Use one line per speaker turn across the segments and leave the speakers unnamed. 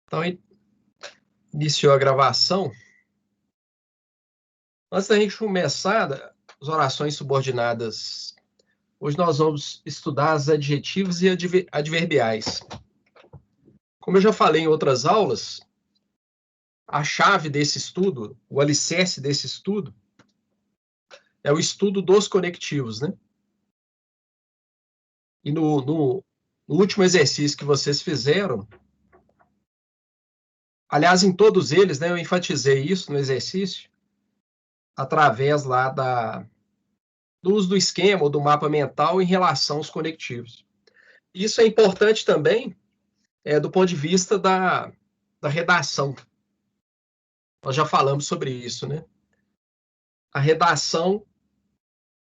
Então, iniciou a gravação. Antes da gente começar as orações subordinadas, hoje nós vamos estudar as adjetivos e adverbiais. Como eu já falei em outras aulas, a chave desse estudo, o alicerce desse estudo, é o estudo dos conectivos, né? E no último exercício que vocês fizeram, aliás, em todos eles, né, eu enfatizei isso no exercício, através lá do uso do esquema ou do mapa mental em relação aos conectivos. Isso é importante também do ponto de vista da redação. Nós já falamos sobre isso, né? A redação,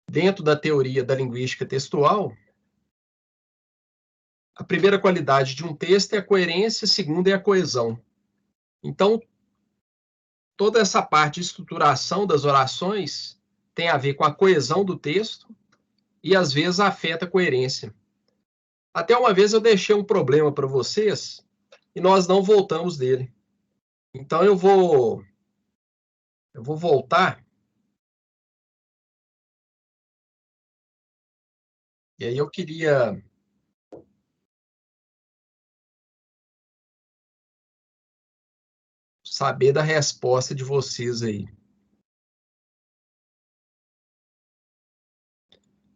dentro da teoria da linguística textual, a primeira qualidade de um texto é a coerência, a segunda é a coesão. Então, toda essa parte de estruturação das orações tem a ver com a coesão do texto e, às vezes, afeta a coerência. Até uma vez eu deixei um problema para vocês e nós não voltamos dele. Então, eu vou voltar. E aí eu queria saber da resposta de vocês aí,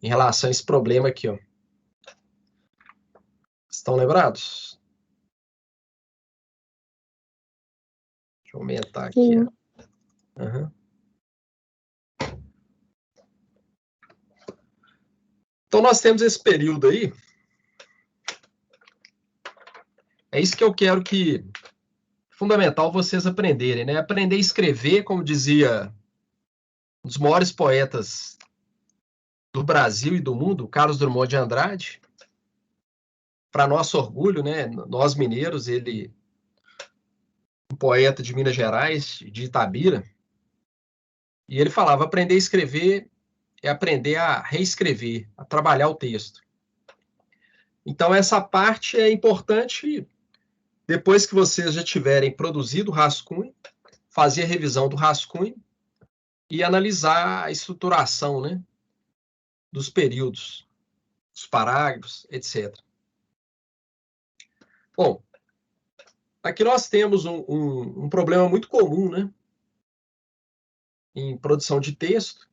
em relação a esse problema aqui, ó. Estão lembrados? Deixa eu aumentar aqui,
Sim.
ó. Uhum. Então, nós temos esse período aí. É isso que eu quero fundamental vocês aprenderem, né? Aprender a escrever, como dizia um dos maiores poetas do Brasil e do mundo, Carlos Drummond de Andrade. Para nosso orgulho, né? Nós mineiros, ele um poeta de Minas Gerais, de Itabira, e ele falava: aprender a escrever é aprender a reescrever, a trabalhar o texto. Então, essa parte é importante. Depois que vocês já tiverem produzido o rascunho, fazer a revisão do rascunho e analisar a estruturação, né, dos períodos, dos parágrafos, etc. Bom, aqui nós temos um problema muito comum, né, em produção de texto.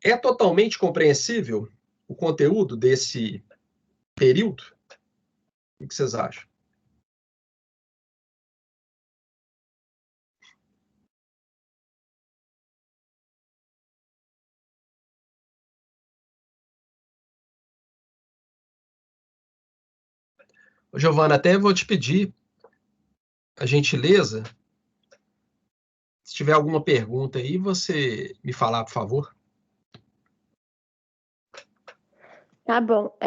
É totalmente compreensível o conteúdo desse período? O que vocês acham? Giovana, até vou te pedir a gentileza, se tiver alguma pergunta aí, você me falar, por favor.
Tá bom.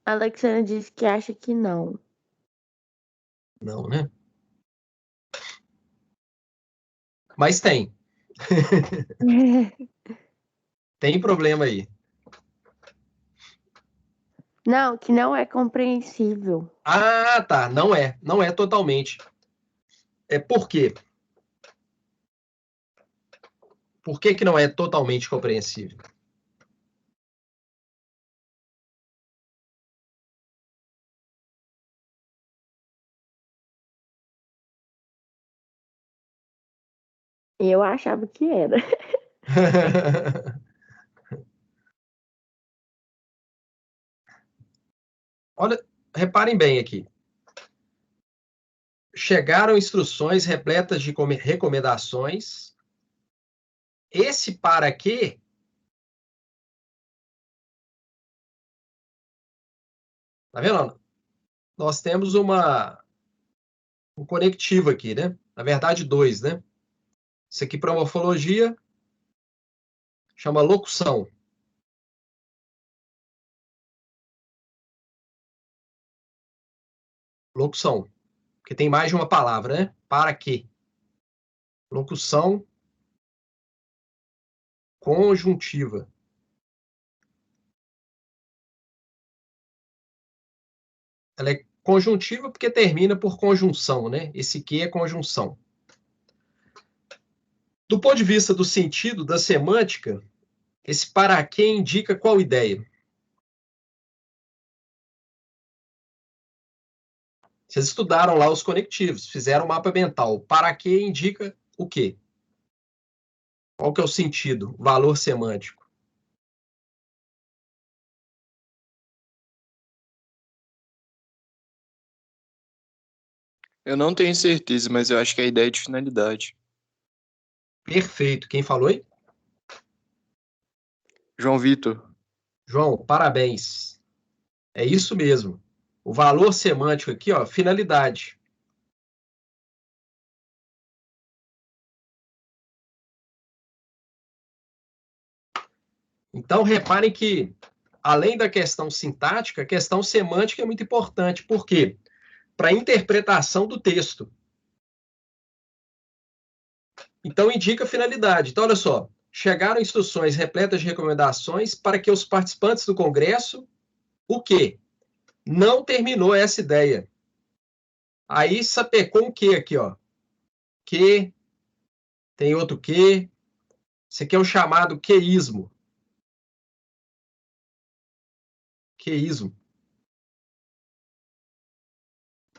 A Alexandra disse que acha que não.
Não, né? Mas tem. Tem problema aí.
Não, que não é compreensível.
Ah, tá. Não é. Não é totalmente. Por quê? Por que que não é totalmente compreensível?
Eu achava que era.
Olha, reparem bem aqui. Chegaram instruções repletas de recomendações. Esse para quê? Tá vendo? Nós temos um conectivo aqui, né? Na verdade, dois, né? Isso aqui para morfologia chama locução. Locução. Porque tem mais de uma palavra, né? Para quê? Locução conjuntiva. ela é conjuntiva porque termina por conjunção, né? Esse que é conjunção. Do ponto de vista do sentido, da semântica, esse para que indica qual ideia? Vocês estudaram lá os conectivos, fizeram um mapa mental. Para que indica o quê? Qual que é o sentido, o valor semântico?
Eu não tenho certeza, mas eu acho que é a ideia de finalidade.
Perfeito. Quem falou aí?
João Vitor.
João, parabéns. É isso mesmo. O valor semântico aqui, ó, finalidade. Então, reparem que, além da questão sintática, a questão semântica é muito importante. Por quê? Para a interpretação do texto. Então, indica finalidade. Então, olha só. Chegaram instruções repletas de recomendações para que os participantes do Congresso, o quê? Não terminou essa ideia. Aí sapecou um quê aqui, ó. Que, tem outro quê. Isso aqui é o chamado queísmo. Queísmo.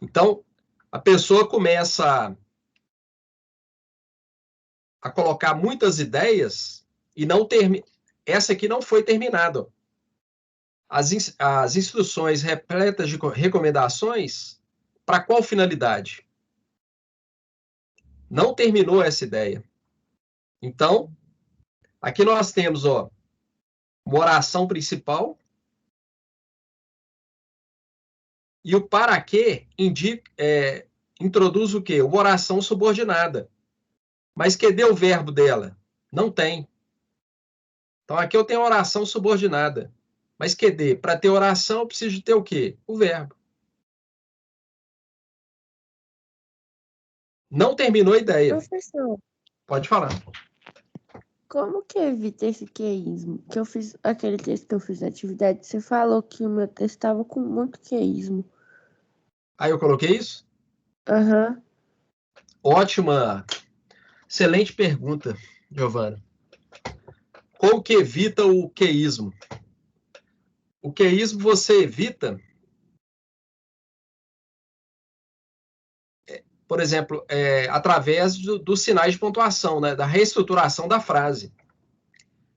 Então, a pessoa começa a colocar muitas ideias e não termina. Essa aqui não foi terminada. As instruções repletas de recomendações, para qual finalidade? Não terminou essa ideia. Então, aqui nós temos, ó, uma oração principal e o para quê introduz o quê? Uma oração subordinada. Mas cadê o verbo dela? Não tem. Então, aqui eu tenho oração subordinada. Mas cadê? Para ter oração, eu preciso ter o quê? O verbo. Não terminou a ideia.
Professor,
Pode falar.
como que evita esse queísmo? Que eu fiz aquele texto que eu fiz na atividade, você falou que o meu texto estava com muito queísmo.
Aí eu coloquei isso?
Aham.
Ótima, excelente pergunta, Giovana. Como que evita o queísmo? O queísmo você evita, por exemplo, através dos sinais de pontuação, né, da reestruturação da frase.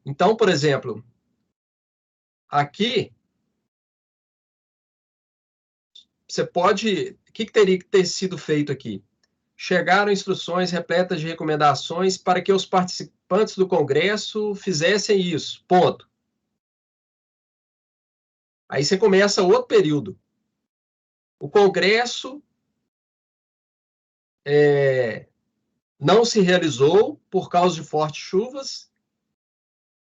Então, por exemplo, aqui, você pode... O que teria que ter sido feito aqui? Chegaram instruções repletas de recomendações para que os participantes do Congresso fizessem isso. Ponto. Aí você começa outro período. O Congresso não se realizou por causa de fortes chuvas.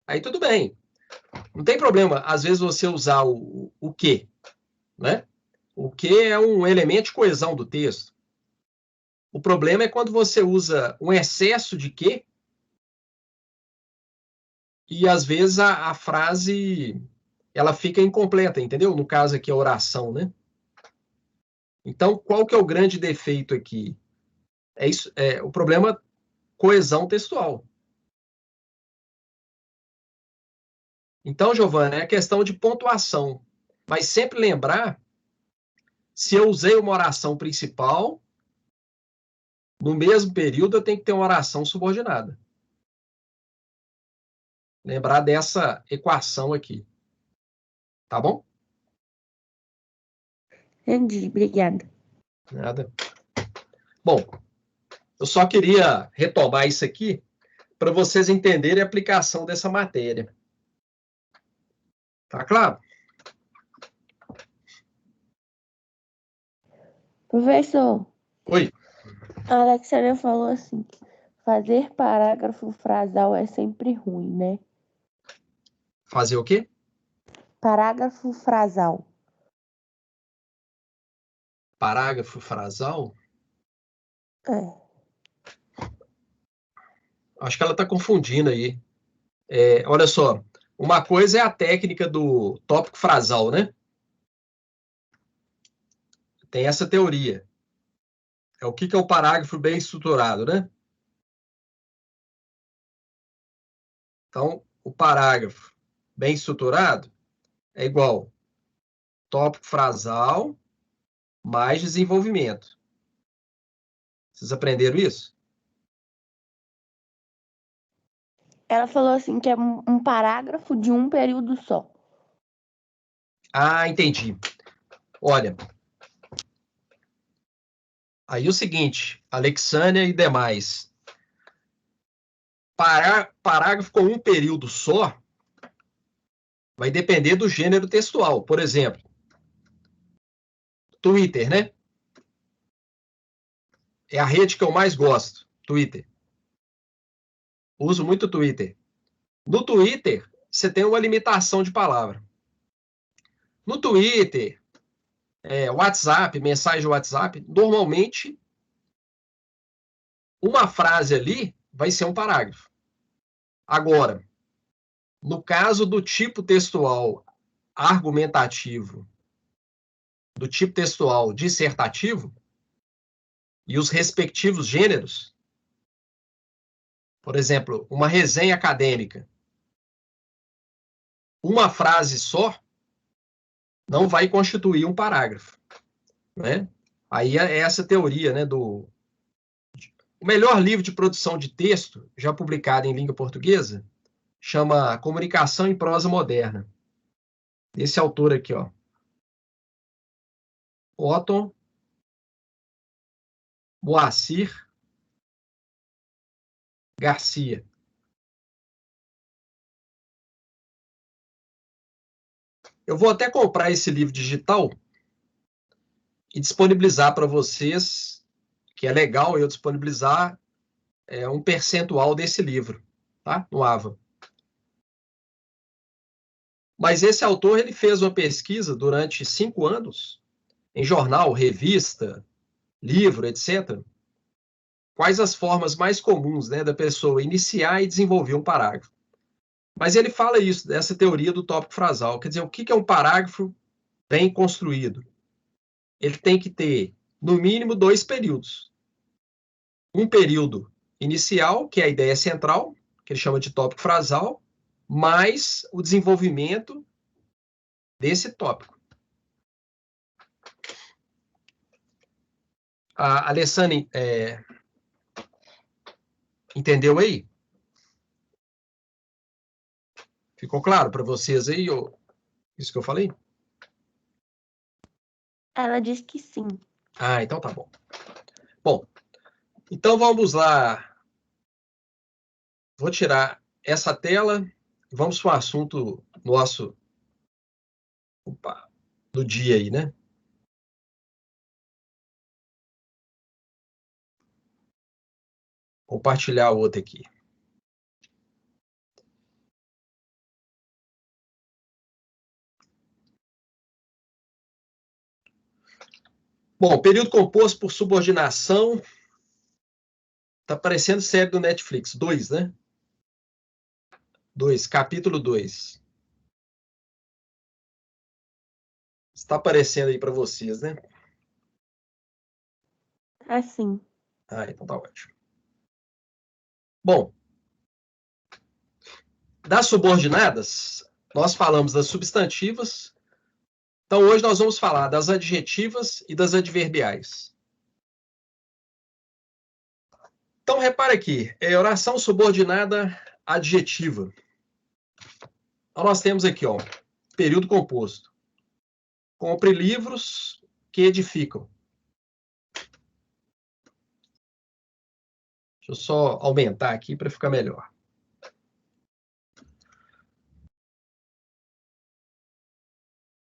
Aí tudo bem. Não tem problema, às vezes, você usar o que, né? O que é um elemento de coesão do texto. O problema é quando você usa um excesso de que e, às vezes, a frase ela fica incompleta, entendeu? No caso aqui, a oração, né? Então, qual que é o grande defeito aqui? É isso, o problema coesão textual. Então, Giovana, é a questão de pontuação. Mas sempre lembrar, se eu usei uma oração principal, no mesmo período eu tenho que ter uma oração subordinada. Lembrar dessa equação aqui. Tá bom?
Entendi, obrigada.
Nada. Bom, eu só queria retomar isso aqui para vocês entenderem a aplicação dessa matéria. Tá claro?
Professor,
Oi.
a Alexandra falou assim, que fazer parágrafo frasal é sempre ruim, né?
Fazer o quê?
Parágrafo frasal.
Parágrafo frasal?
É.
Acho que ela está confundindo aí. Olha só, uma coisa é a técnica do tópico frasal, né? tem essa teoria. O que é o parágrafo bem estruturado, né? Então, o parágrafo bem estruturado é igual tópico frasal mais desenvolvimento. Vocês aprenderam isso?
Ela falou assim que é um parágrafo de um período só.
Ah, entendi. Olha, aí o seguinte, Alexânia e demais. Parágrafo com um período só vai depender do gênero textual. Por exemplo, Twitter, né? É a rede que eu mais gosto, Twitter. Uso muito Twitter. No Twitter, você tem uma limitação de palavra. No Twitter, WhatsApp, mensagem WhatsApp, normalmente uma frase ali vai ser um parágrafo. Agora, no caso do tipo textual argumentativo, do tipo textual dissertativo, e os respectivos gêneros, por exemplo, uma resenha acadêmica, uma frase só não vai constituir um parágrafo, né? Aí é essa teoria, né, o melhor livro de produção de texto já publicado em língua portuguesa chama Comunicação em Prosa Moderna. Esse autor aqui, ó, Otton Moacir Garcia. Eu vou até comprar esse livro digital e disponibilizar para vocês, que é legal eu disponibilizar um percentual desse livro, tá? No AVA. Mas esse autor ele fez uma pesquisa durante 5 anos, em jornal, revista, livro, etc. Quais as formas mais comuns, né, da pessoa iniciar e desenvolver um parágrafo. Mas ele fala isso, dessa teoria do tópico frasal. Quer dizer, o que é um parágrafo bem construído? Ele tem que ter, no mínimo, 2 períodos. Um período inicial, que é a ideia central, que ele chama de tópico frasal, mais o desenvolvimento desse tópico. A Alessane, entendeu aí? Ficou claro para vocês aí isso que eu falei?
Ela disse que sim.
Ah, então tá bom. Bom, então vamos lá. Vou tirar essa tela e vamos para o assunto nosso do dia aí, né? Compartilhar outra aqui. Bom, período composto por subordinação. Tá parecendo série do Netflix. 2, né? 2, capítulo 2. Está aparecendo aí para vocês, né?
Assim.
Ah, então tá ótimo. Bom, das subordinadas, nós falamos das substantivas. Então, hoje nós vamos falar das adjetivas e das adverbiais. Então, repare aqui, oração subordinada adjetiva. Então, nós temos aqui, ó, período composto. Compre livros que edificam. Deixa eu só aumentar aqui para ficar melhor.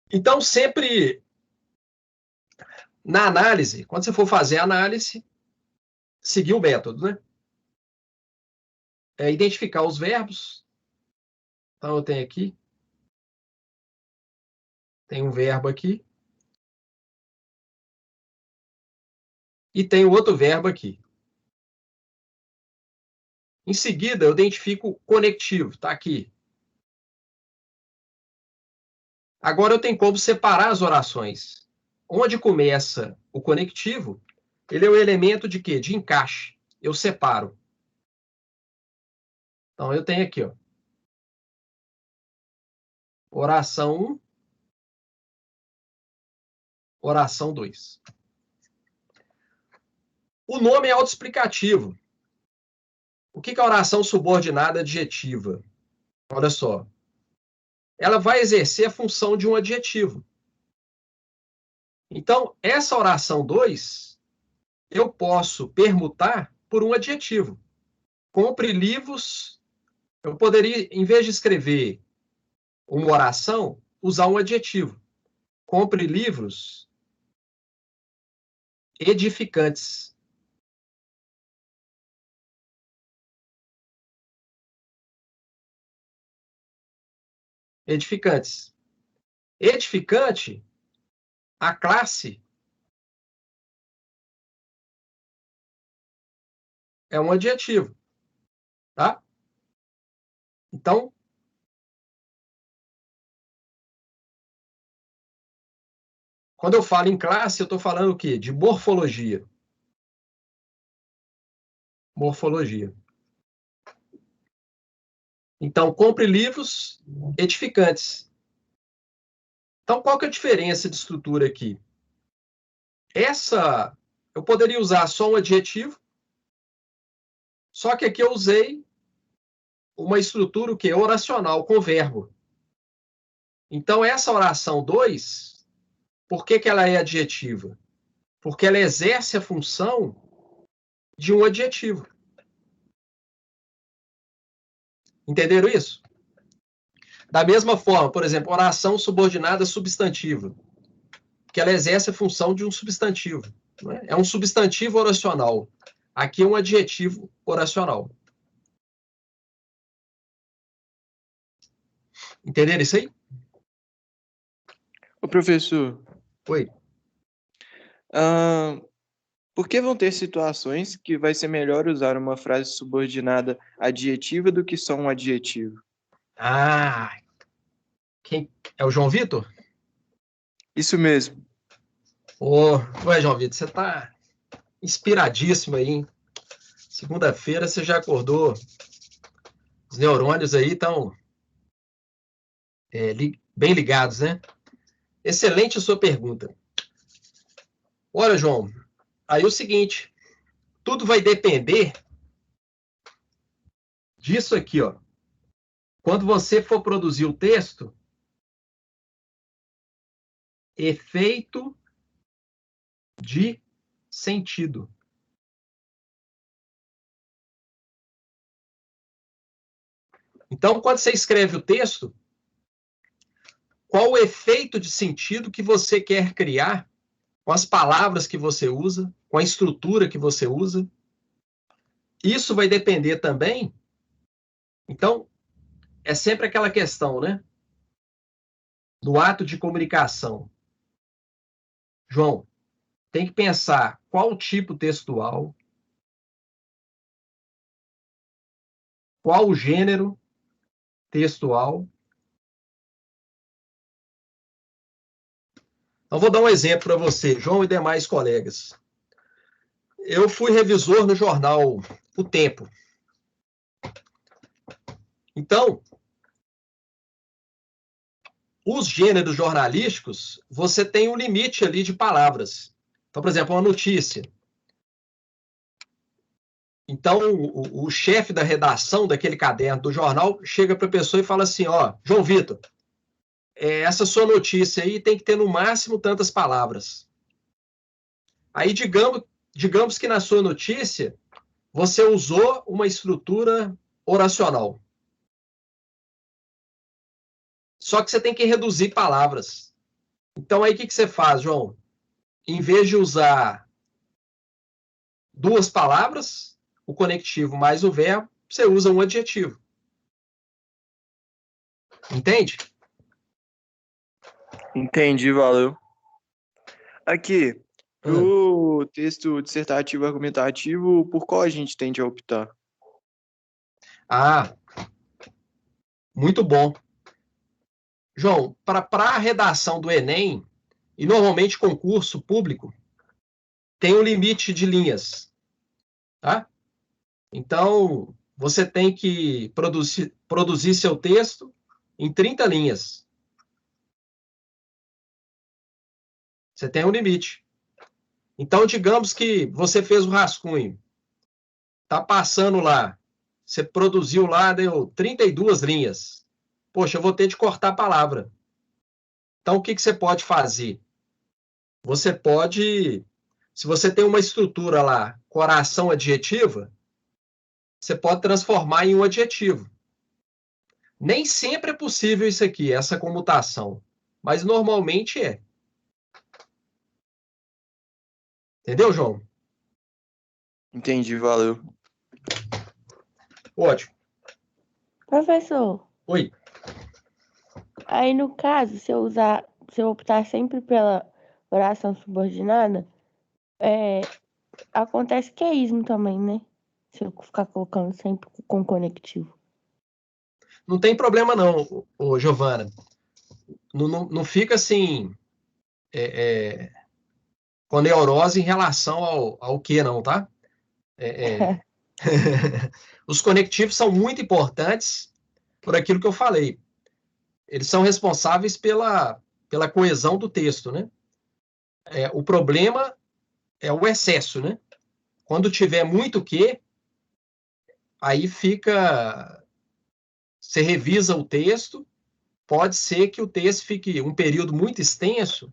Então, sempre na análise, quando você for fazer a análise, seguir o método, né? Identificar os verbos. Então, eu tenho aqui. Tem um verbo aqui. E tem outro verbo aqui. Em seguida, eu identifico o conectivo. Está aqui. Agora, eu tenho como separar as orações. onde começa o conectivo, ele é o elemento de quê? De encaixe. Eu separo. Então, eu tenho aqui, ó, oração 1, oração 2. O nome é autoexplicativo. O que é a oração subordinada adjetiva? Olha só. Ela vai exercer a função de um adjetivo. Então, essa oração 2, eu posso permutar por um adjetivo. Compre livros. Eu poderia, em vez de escrever uma oração, usar um adjetivo. Compre livros edificantes. Edificantes. Edificante, a classe é um adjetivo, tá? Então, quando eu falo em classe, eu estou falando o quê? De morfologia. Morfologia. Então, compre livros edificantes. Então, qual que é a diferença de estrutura aqui? Essa, eu poderia usar só um adjetivo, só que aqui eu usei uma estrutura o quê? Oracional, com verbo. Então, essa oração 2, por que que ela é adjetiva? Porque ela exerce a função de um adjetivo. Entenderam isso? Da mesma forma, por exemplo, oração subordinada substantiva, que ela exerce a função de um substantivo. Não é? É um substantivo oracional. Aqui é um adjetivo oracional. Entenderam isso aí?
Ô, professor,
Oi.
por que vão ter situações que vai ser melhor usar uma frase subordinada adjetiva do que só um adjetivo?
Ah, quem é o João Vitor?
Isso mesmo.
Ué, João Vitor, você está inspiradíssimo aí, hein? Segunda-feira você já acordou. Os neurônios aí estão bem ligados, né? Excelente a sua pergunta. Olha, João, aí é o seguinte, tudo vai depender disso aqui, ó. Quando você for produzir o texto, efeito de sentido. Então, quando você escreve o texto, qual o efeito de sentido que você quer criar com as palavras que você usa, com a estrutura que você usa? Isso vai depender também. Então, é sempre aquela questão, né? Do ato de comunicação. João, tem que pensar qual o tipo textual, qual o gênero textual. Então, vou dar um exemplo para você, João e demais colegas. Eu fui revisor no jornal O Tempo. Então, os gêneros jornalísticos, você tem um limite ali de palavras. Então, por exemplo, uma notícia. Então, o chefe da redação daquele caderno do jornal chega para a pessoa e fala assim, ó, João Vitor, essa sua notícia aí tem que ter no máximo tantas palavras. Aí, digamos que na sua notícia, você usou uma estrutura oracional. Só que você tem que reduzir palavras. Então, aí o que você faz, João? Em vez de usar duas palavras, o conectivo mais o verbo, você usa um adjetivo. Entende?
Entendi, valeu. Aqui, pro texto dissertativo argumentativo, por qual a gente tende a optar?
Ah, muito bom. João, para a redação do Enem, E normalmente concurso público tem um limite de linhas, tá? Então, você tem que produzir seu texto em 30 linhas. Você tem um limite. Então, digamos que você fez o rascunho, está passando lá, você produziu lá, deu 32 linhas. Poxa, eu vou ter de cortar a palavra. Então, o que você pode fazer? Você pode, se você tem uma estrutura lá, coração adjetiva, você pode transformar em um adjetivo. Nem sempre é possível isso aqui, essa comutação, mas normalmente é. Entendeu, João?
Entendi, valeu.
Ótimo.
Professor,
Oi.
aí no caso, se eu optar sempre pela oração subordinada, acontece queísmo também, né? Se eu ficar colocando sempre com conectivo.
Não tem problema não, Giovana. Não fica assim com neurose em relação ao que não, tá? Os conectivos são muito importantes por aquilo que eu falei. Eles são responsáveis pela coesão do texto, né? O problema é o excesso, né? Quando tiver muito que, aí fica... Você revisa o texto, pode ser que o texto fique um período muito extenso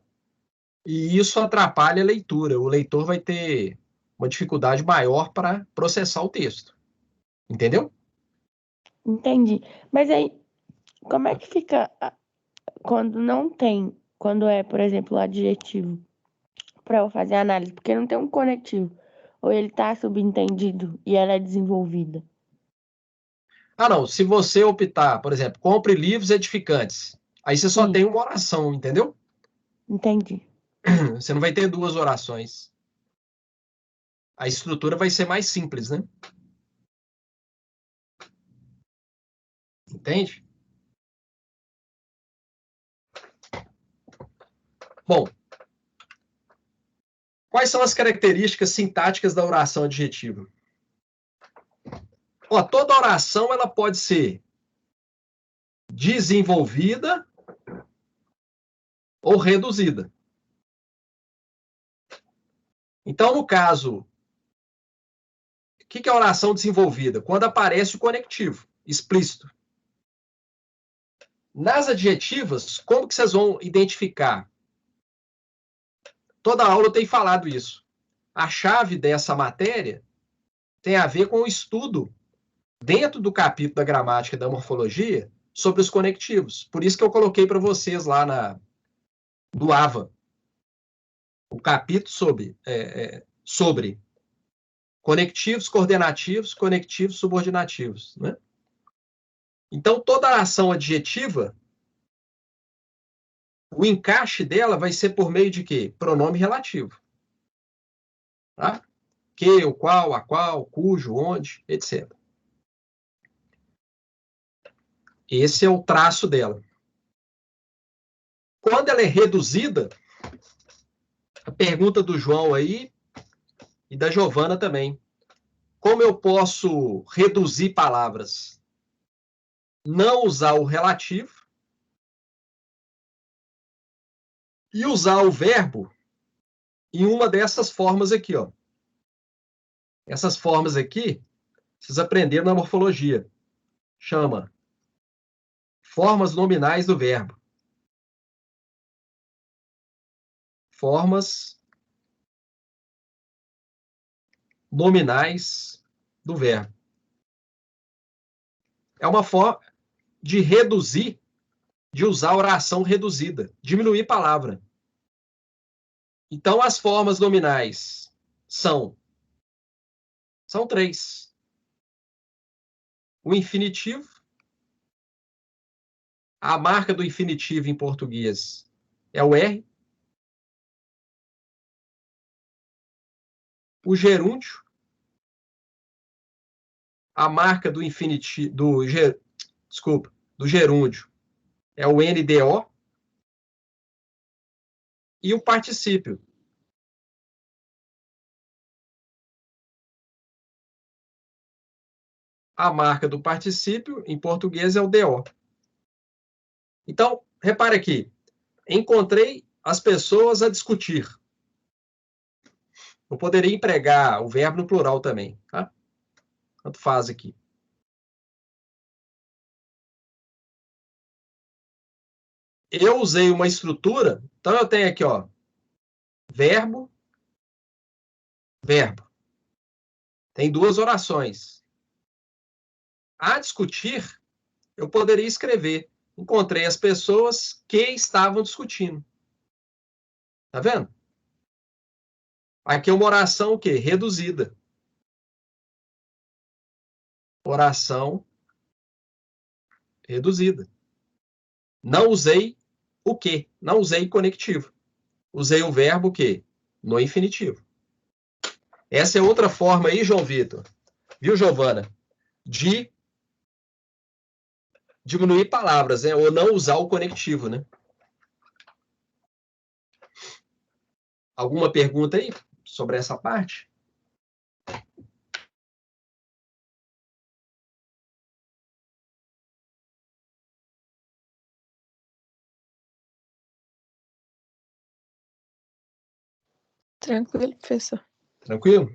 e isso atrapalha a leitura. O leitor vai ter uma dificuldade maior para processar o texto. Entendeu?
Entendi. Mas aí, como é que fica quando não tem, quando é, por exemplo, o adjetivo, para eu fazer a análise? Porque não tem um conectivo. Ou ele tá subentendido e ela é desenvolvida.
Ah, não. Se você optar, por exemplo, compre livros edificantes, aí você só
Sim,
tem uma oração, entendeu?
entendi.
Você não vai ter duas orações. A estrutura vai ser mais simples, né? Entende? Bom, quais são as características sintáticas da oração adjetiva? Ó, toda oração ela pode ser desenvolvida ou reduzida. Então, no caso, o que é a oração desenvolvida? Quando aparece o conectivo explícito. Nas adjetivas, como que vocês vão identificar? Toda aula tem falado isso. A chave dessa matéria tem a ver com o estudo dentro do capítulo da gramática e da morfologia sobre os conectivos. Por isso que eu coloquei para vocês lá do AVA o capítulo sobre conectivos coordenativos, conectivos subordinativos, né? Então, toda ação adjetiva, o encaixe dela vai ser por meio de quê? Pronome relativo. Tá? Que, o qual, a qual, cujo, onde, etc. Esse é o traço dela. Quando ela é reduzida, a pergunta do João aí e da Giovana também. Como eu posso reduzir palavras? Não usar o relativo e usar o verbo em uma dessas formas aqui, ó. Essas formas aqui, vocês aprenderam na morfologia. Chama formas nominais do verbo. Formas nominais do verbo. É uma forma de reduzir, de usar oração reduzida, diminuir palavra. Então, as formas nominais são três. O infinitivo, a marca do infinitivo em português é o R. O gerúndio, a marca do infinitivo, do gerúndio é o NDO. e o particípio. A marca do particípio, em português, é o DO. Então, repare aqui. Encontrei as pessoas a discutir. Eu poderia empregar o verbo no plural também, tá? Tanto faz aqui. Eu usei uma estrutura, então eu tenho aqui, ó, verbo, verbo. Tem duas orações. A discutir, eu poderia escrever. Encontrei as pessoas que estavam discutindo. Tá vendo? Aqui é uma oração o quê? Reduzida. Oração reduzida. Não usei o quê? Não usei conectivo. Usei o verbo o quê? No infinitivo. Essa é outra forma aí, João Vitor, viu, Giovana? De diminuir palavras, né? Ou não usar o conectivo, né? Alguma pergunta aí sobre essa parte?
Tranquilo, professor.
Tranquilo?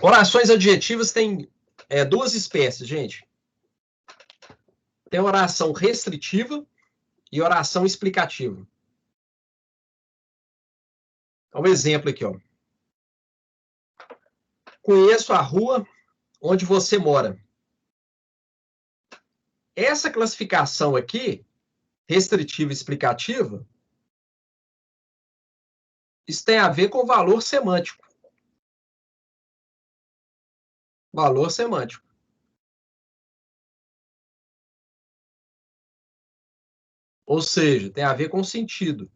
Orações adjetivas têm duas espécies, gente. Tem oração restritiva e oração explicativa. Um exemplo aqui, ó. Conheço a rua onde você mora. Essa classificação aqui, restritiva e explicativa, isso tem a ver com valor semântico. Valor semântico. Ou seja, tem a ver com sentido.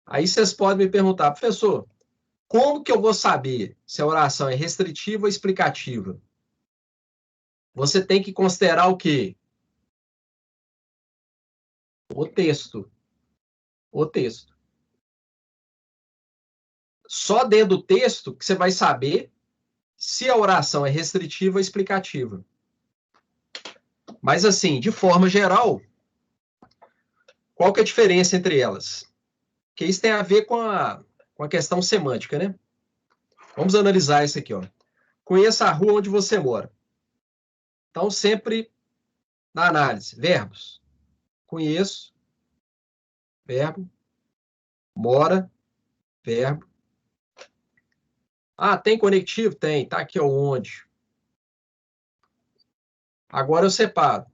Aí vocês podem me perguntar, professor, como que eu vou saber se a oração é restritiva ou explicativa? Você tem que considerar o quê? O texto. O texto. Só dentro do texto que você vai saber se a oração é restritiva ou explicativa. Mas, assim, de forma geral, qual que é a diferença entre elas? Porque isso tem a ver com a questão semântica, né? Vamos analisar isso aqui, ó. Conheça a rua onde você mora. Então, sempre na análise, verbos. Conheço, verbo. Mora, verbo. Ah, tem conectivo? Tem. Tá aqui onde. Agora eu separo.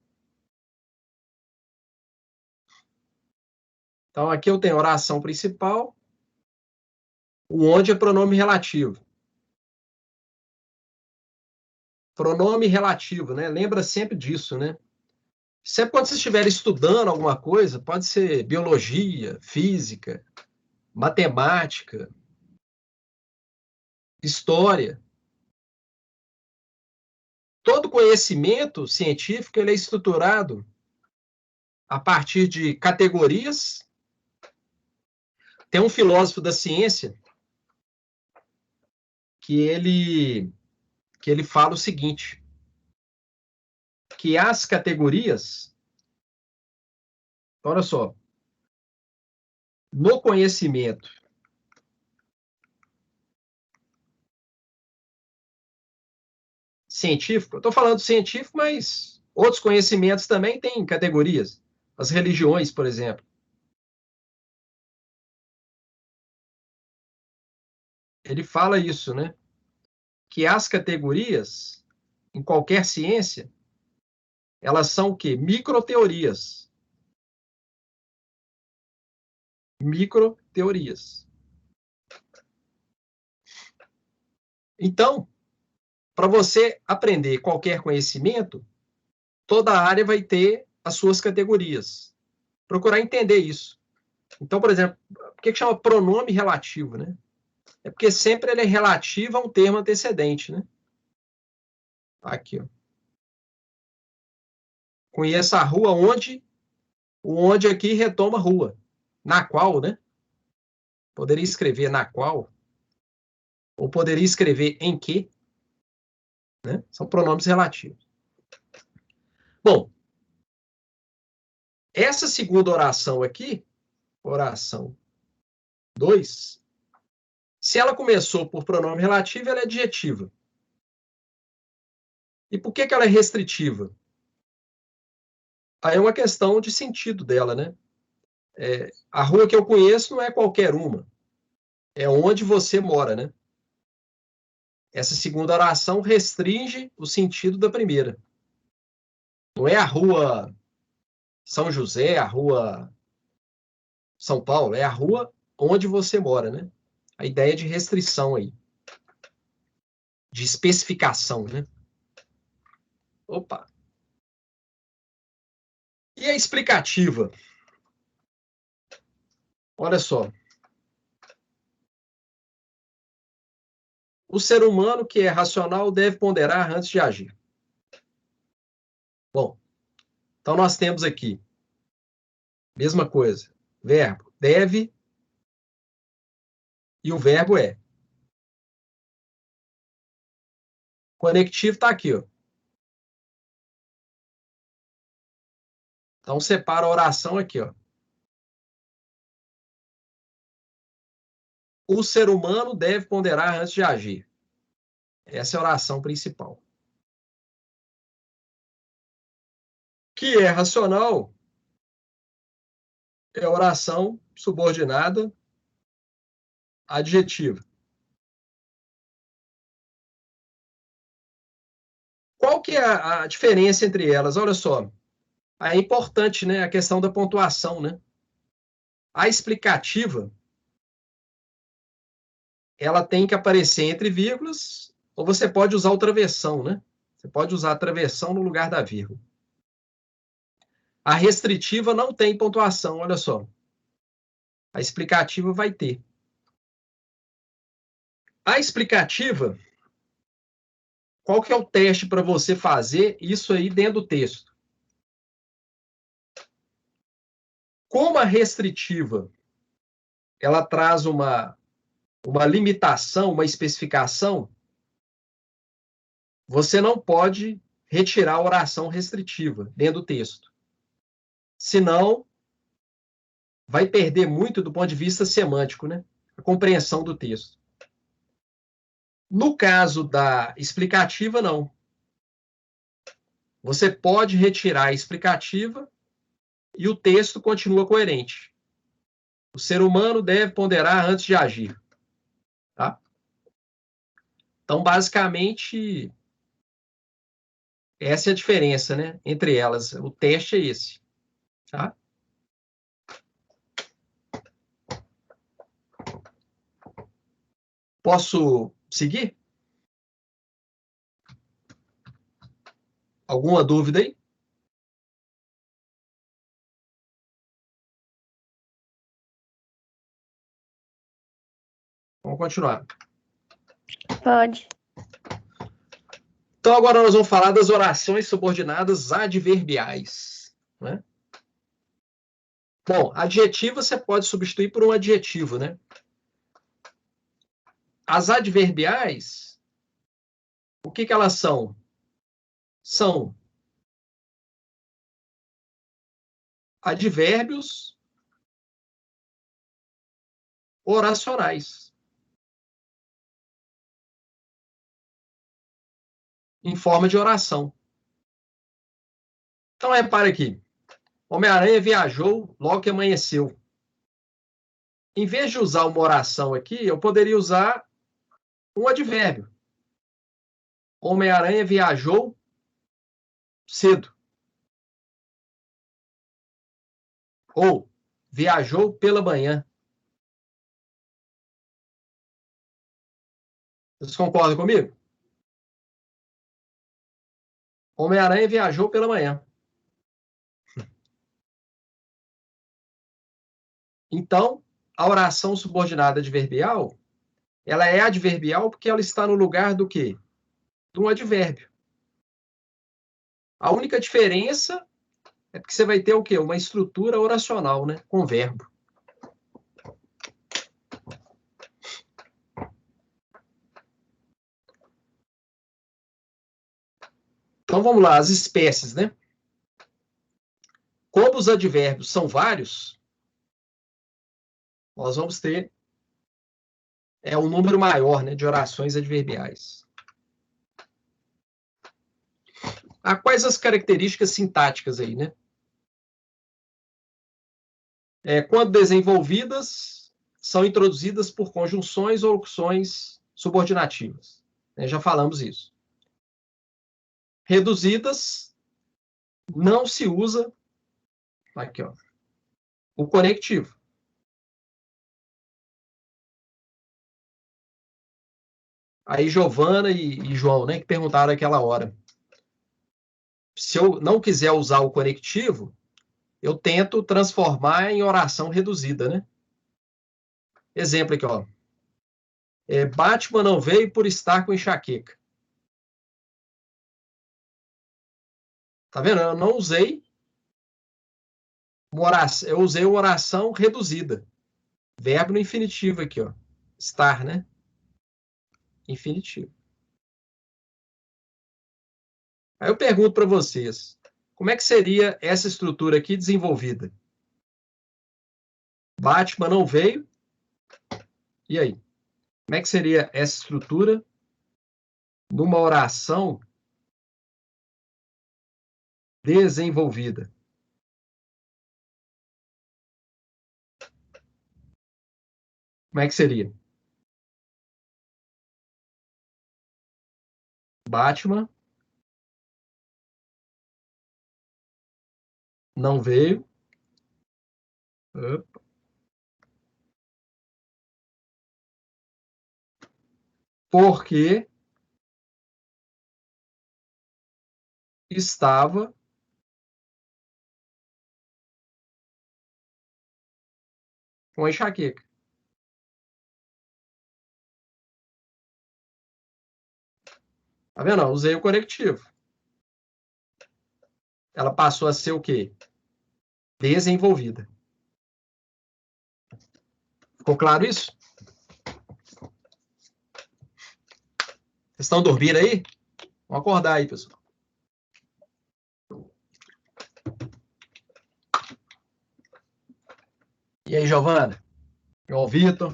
Então, aqui eu tenho oração principal. O onde é pronome relativo. Pronome relativo, né? Lembra sempre disso, né? Sempre quando você estiver estudando alguma coisa, pode ser biologia, física, matemática, história. Todo conhecimento científico ele é estruturado a partir de categorias. Tem um filósofo da ciência que ele fala o seguinte, que as categorias, olha só, no conhecimento científico, eu estou falando científico, mas outros conhecimentos também têm categorias. As religiões, por exemplo. Ele fala isso, né? Que as categorias, em qualquer ciência, elas são o quê? Microteorias. Microteorias. Então, para você aprender qualquer conhecimento, toda área vai ter as suas categorias. Procurar entender isso. Então, por exemplo, por que chama pronome relativo, né? É porque sempre ele é relativo a um termo antecedente, né? Aqui, ó. Conheça a rua onde O onde aqui retoma rua. Na qual, né? Poderia escrever na qual. Ou poderia escrever em que. Né? São pronomes relativos. Bom, essa segunda oração aqui, oração 2, se ela começou por pronome relativo, ela é adjetiva. E por que ela é restritiva? Aí é uma questão de sentido dela, né? A rua que eu conheço não é qualquer uma. É onde você mora, né? Essa segunda oração restringe o sentido da primeira. Não é a rua São José, a rua São Paulo, é a rua onde você mora, né? A ideia de restrição aí. De especificação, né? Opa! E a explicativa? Olha só. O ser humano que é racional deve ponderar antes de agir. Bom, então nós temos aqui, mesma coisa, verbo deve e o verbo é. Conectivo está aqui, ó. Então separa a oração aqui, ó. O ser humano deve ponderar antes de agir. Essa é a oração principal. Que é racional é a oração subordinada adjetiva. Qual que é a diferença entre elas? Olha só. É importante, né, a questão da pontuação, né? A explicativa, ela tem que aparecer entre vírgulas, ou você pode usar o travessão, né? Você pode usar a travessão no lugar da vírgula. A restritiva não tem pontuação, olha só. A explicativa vai ter. A explicativa, qual que é o teste para você fazer isso aí dentro do texto? Como a restritiva, ela traz uma limitação, uma especificação, você não pode retirar a oração restritiva dentro do texto. Senão, vai perder muito do ponto de vista semântico, né? A compreensão do texto. No caso da explicativa, não. Você pode retirar a explicativa e o texto continua coerente. O ser humano deve ponderar antes de agir. Tá? Então, basicamente, essa é a diferença, né, entre elas. O teste é esse. Tá? Posso seguir? Alguma dúvida aí? Vamos continuar.
Pode.
Então, agora nós vamos falar das orações subordinadas adverbiais. Né? Bom, adjetivo você pode substituir por um adjetivo, né? As adverbiais, o que elas são? São advérbios oracionais. Em forma de oração. Então, repare aqui. Homem-Aranha viajou logo que amanheceu. Em vez de usar uma oração aqui, eu poderia usar um advérbio. Homem-Aranha viajou cedo. Ou viajou pela manhã. Vocês concordam comigo? Homem-Aranha viajou pela manhã. Então, a oração subordinada adverbial, ela é adverbial porque ela está no lugar do quê? De um advérbio. A única diferença É porque você vai ter o quê? Uma estrutura oracional, né? Com verbo. Então vamos lá, as espécies, né? Como os advérbios são vários, nós vamos ter um número maior, né, de orações adverbiais. Quais as características sintáticas aí, né? Quando desenvolvidas, são introduzidas por conjunções ou locuções subordinativas. Já falamos isso. Reduzidas, não se usa aqui, ó, o conectivo. Aí Giovana e João, né, que perguntaram aquela hora. Se eu não quiser usar o conectivo, eu tento transformar em oração reduzida, né? Exemplo aqui, ó. Batman não veio por estar com enxaqueca. Tá vendo? Eu não usei uma oração, eu usei uma oração reduzida. Verbo no infinitivo aqui, ó. Estar, né? Infinitivo. Aí eu pergunto para vocês, como é que seria essa estrutura aqui desenvolvida? Batman não veio. E aí? Como é que seria essa estrutura numa oração desenvolvida? Como é que seria? Batman não veio. Opa. Porque estava com enxaqueca. Tá vendo? Eu usei o conectivo. Ela passou a ser o quê? Desenvolvida. Ficou claro isso? Vocês estão dormindo aí? Vamos acordar aí, pessoal. E aí, Giovana? João Vitor?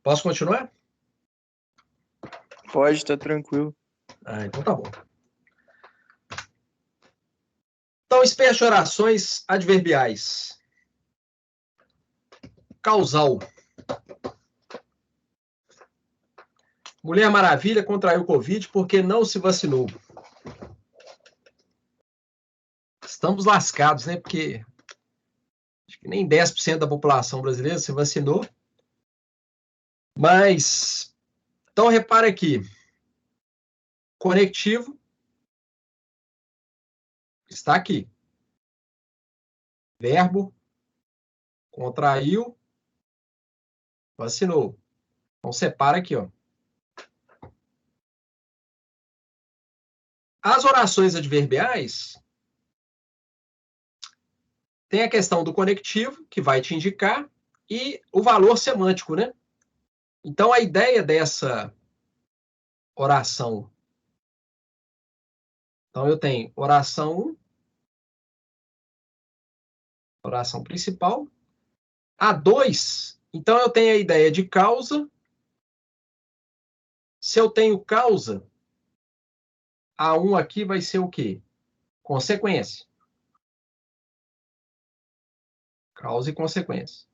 Posso continuar?
Pode, tá tranquilo.
Então tá bom. Então, espécie de orações adverbiais. Causal. Mulher Maravilha contraiu Covid porque não se vacinou. Estamos lascados, né? Porque acho que nem 10% da população brasileira se vacinou. Mas, então repara aqui. Conectivo está aqui. Verbo contraiu, vacinou. Então separa aqui, ó. As orações adverbiais tem a questão do conectivo, que vai te indicar, e o valor semântico, né? Então, a ideia dessa oração. Então, eu tenho oração 1, oração principal. A 2, então eu tenho a ideia de causa. Se eu tenho causa, a 1 aqui vai ser o quê? Consequência. Causa e consequência.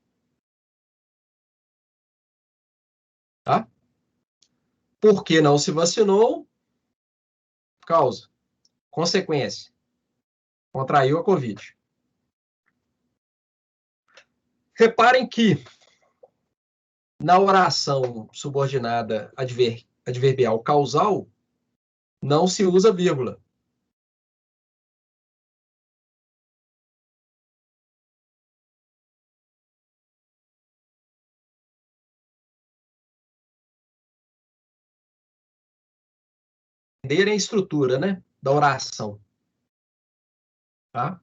Tá? Por que não se vacinou? Causa. Consequência. Contraiu a Covid. Reparem que na oração subordinada adverbial causal, não se usa vírgula. a estrutura, né, da oração. Tá?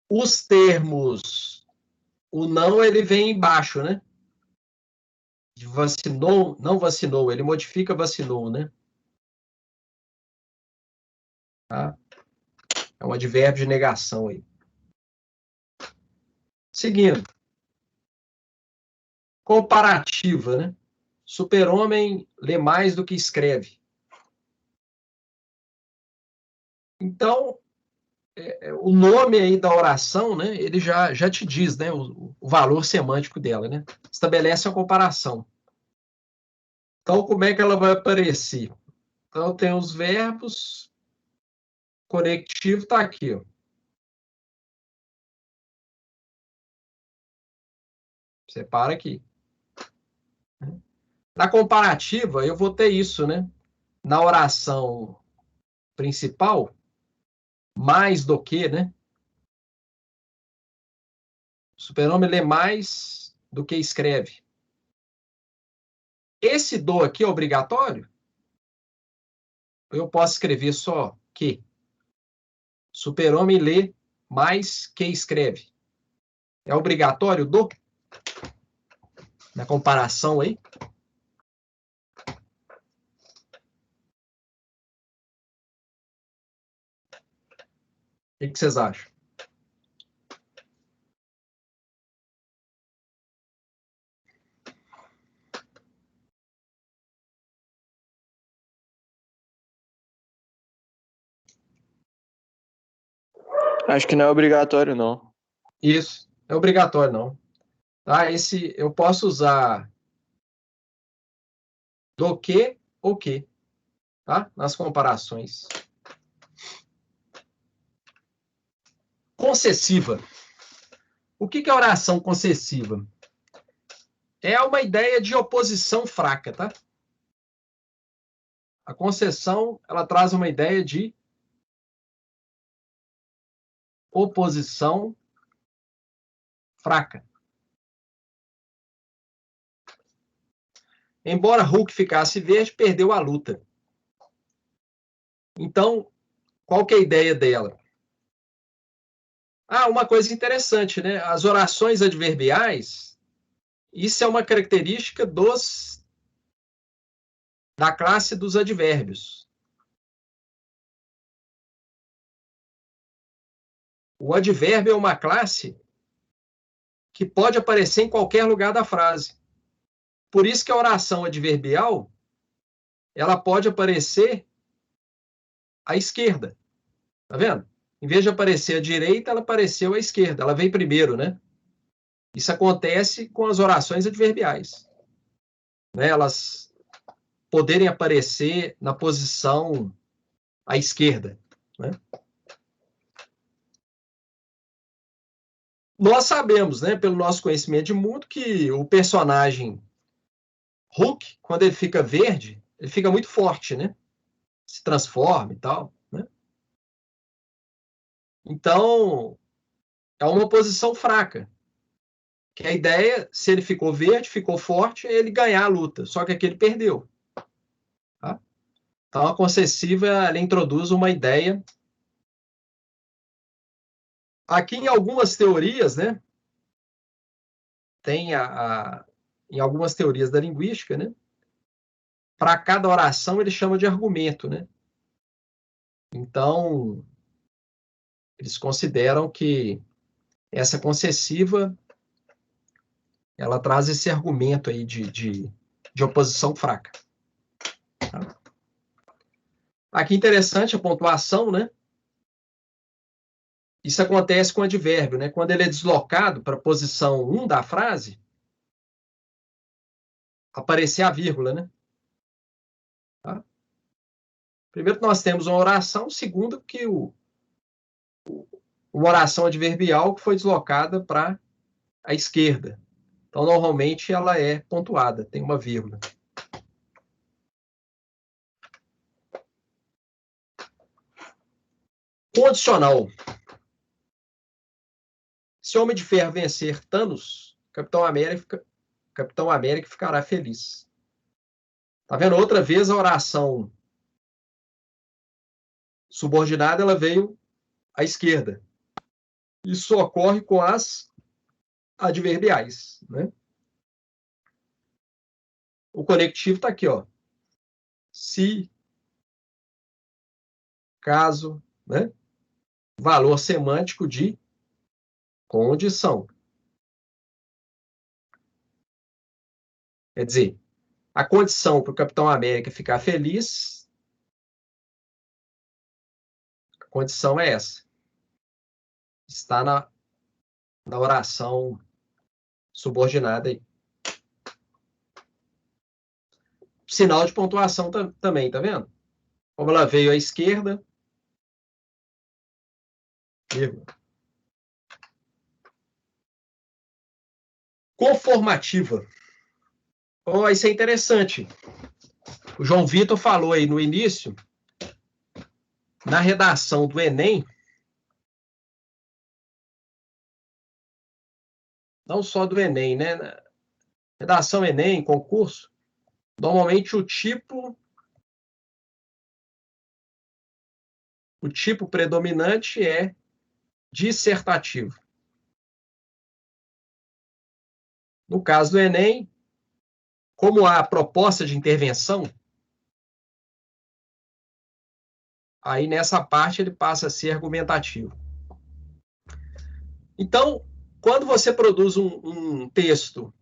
Os termos, o não, ele vem embaixo, né? De vacinou, não vacinou, ele modifica vacinou, né? Tá? É um advérbio de negação aí. Seguindo. Comparativa, né? Super-homem lê mais do que escreve. Então, o nome aí da oração, né? Ele já te diz, né? O valor semântico dela, né? Estabelece a comparação. Então, como é que ela vai aparecer? Então, tem os verbos, conectivo está aqui, ó. Separa aqui. Na comparativa, eu vou ter isso, né? Na oração principal, mais do que, né? O super-homem lê mais do que escreve. Esse do aqui é obrigatório? Eu posso escrever só que. Super-homem lê mais que escreve. É obrigatório do? Na comparação aí? O que vocês acham?
Acho que não é obrigatório, não.
Isso. É obrigatório, não. Tá? Esse, eu posso usar do que ou que, tá? Nas comparações. Concessiva. O que é oração concessiva? É uma ideia de oposição fraca, tá? A concessão, ela traz uma ideia de oposição fraca. Embora Hulk ficasse verde, perdeu a luta. Então, qual que é a ideia dela? Ah, uma coisa interessante, né? As orações adverbiais, isso é uma característica da classe dos advérbios. O advérbio é uma classe que pode aparecer em qualquer lugar da frase. Por isso que a oração adverbial, ela pode aparecer à esquerda. Tá vendo? Em vez de aparecer à direita, ela apareceu à esquerda. Ela vem primeiro, né? Isso acontece com as orações adverbiais. Né? Elas poderem aparecer na posição à esquerda. Né? Nós sabemos, né, pelo nosso conhecimento de mundo, que o personagem Hulk, quando ele fica verde, ele fica muito forte, né? Se transforma e tal. Né? Então, é uma posição fraca. Que a ideia, se ele ficou verde, ficou forte, é ele ganhar a luta. Só que aqui ele perdeu. Tá? Então, a concessiva, ela introduz uma ideia. Aqui, em algumas teorias, né? Tem em algumas teorias da linguística, né? Para cada oração, ele chama de argumento, né? Então, eles consideram que essa concessiva, ela traz esse argumento aí de oposição fraca. Tá? Aqui, interessante a pontuação, né? Isso acontece com o advérbio, né? Quando ele é deslocado para a posição 1 da frase, aparecer a vírgula, né? Tá? Primeiro, nós temos uma oração. Segundo, que uma oração adverbial que foi deslocada para a esquerda. Então, normalmente, ela é pontuada, tem uma vírgula. Condicional. Se o Homem de Ferro vencer Thanos, Capitão América ficará feliz. Tá vendo? Outra vez a oração subordinada ela veio à esquerda. Isso ocorre com as adverbiais, né? O conectivo está aqui, ó. Se, caso, né? Valor semântico de condição. Quer dizer, a condição para o Capitão América ficar feliz, a condição é essa. Está na oração subordinada aí. Sinal de pontuação também, tá vendo? Como ela veio à esquerda, vírgula. Conformativa. Oh, isso é interessante. O João Vitor falou aí no início, na redação do Enem, não só do Enem, né? Na redação Enem, concurso, normalmente o tipo predominante é dissertativo. No caso do Enem, como há proposta de intervenção, aí nessa parte ele passa a ser argumentativo. Então, quando você produz um texto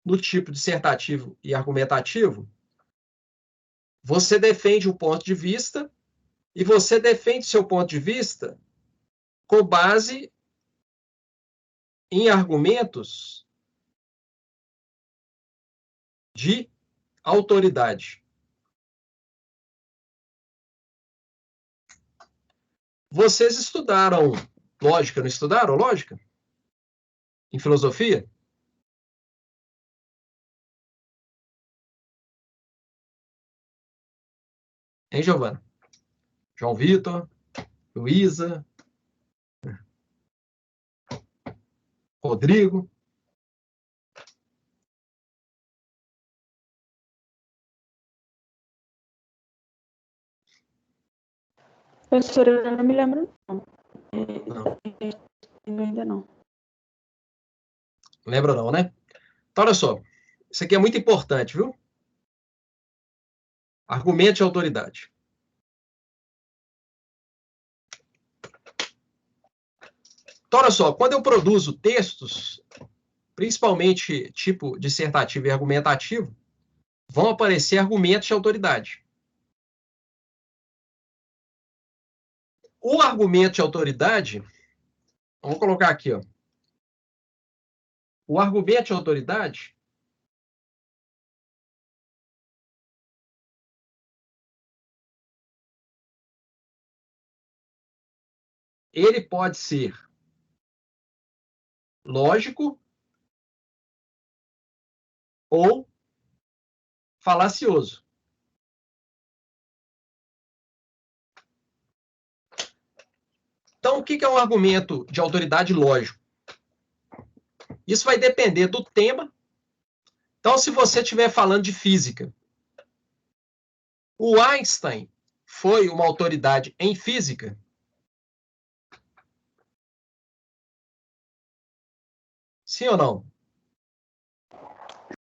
no tipo dissertativo e argumentativo, você defende um ponto de vista e você defende seu ponto de vista com base em argumentos de autoridade. Vocês estudaram lógica, não estudaram lógica? Em filosofia? Hein, Giovana? João Vitor, Luísa, Rodrigo.
Professora, eu não me lembro, não.
Não.
Ainda não.
Lembra não, né? Então, olha só. Isso aqui é muito importante, viu? Argumento de autoridade. Então, olha só. Quando eu produzo textos, principalmente tipo dissertativo e argumentativo, vão aparecer argumentos de autoridade. O argumento de autoridade, vamos colocar aqui, ó. O argumento de autoridade, ele pode ser lógico ou falacioso. Então, o que é um argumento de autoridade lógico? Isso vai depender do tema. Então, se você estiver falando de física, o Einstein foi uma autoridade em física? Sim ou não?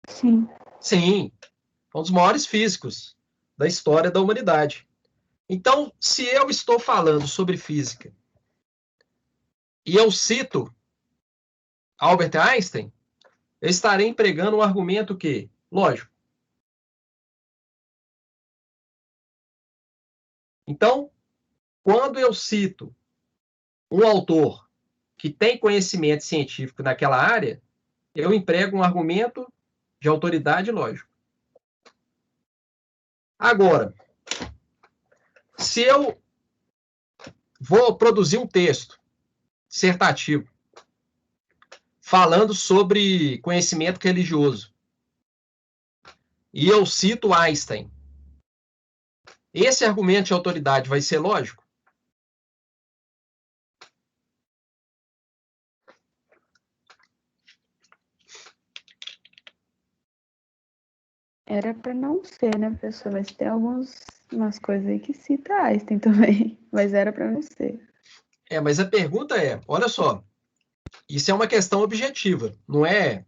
Sim.
Sim. É um dos maiores físicos da história da humanidade. Então, se eu estou falando sobre física e eu cito Albert Einstein, eu estarei empregando um argumento que, lógico. Então, quando eu cito um autor que tem conhecimento científico naquela área, eu emprego um argumento de autoridade lógico. Agora, se eu vou produzir um texto dissertativo falando sobre conhecimento religioso e eu cito Einstein, esse argumento de autoridade vai ser lógico?
Era para não ser, né, professor? Mas tem umas coisas aí que cita Einstein também. Mas era para não ser.
Mas a pergunta é, olha só, isso é uma questão objetiva, não é?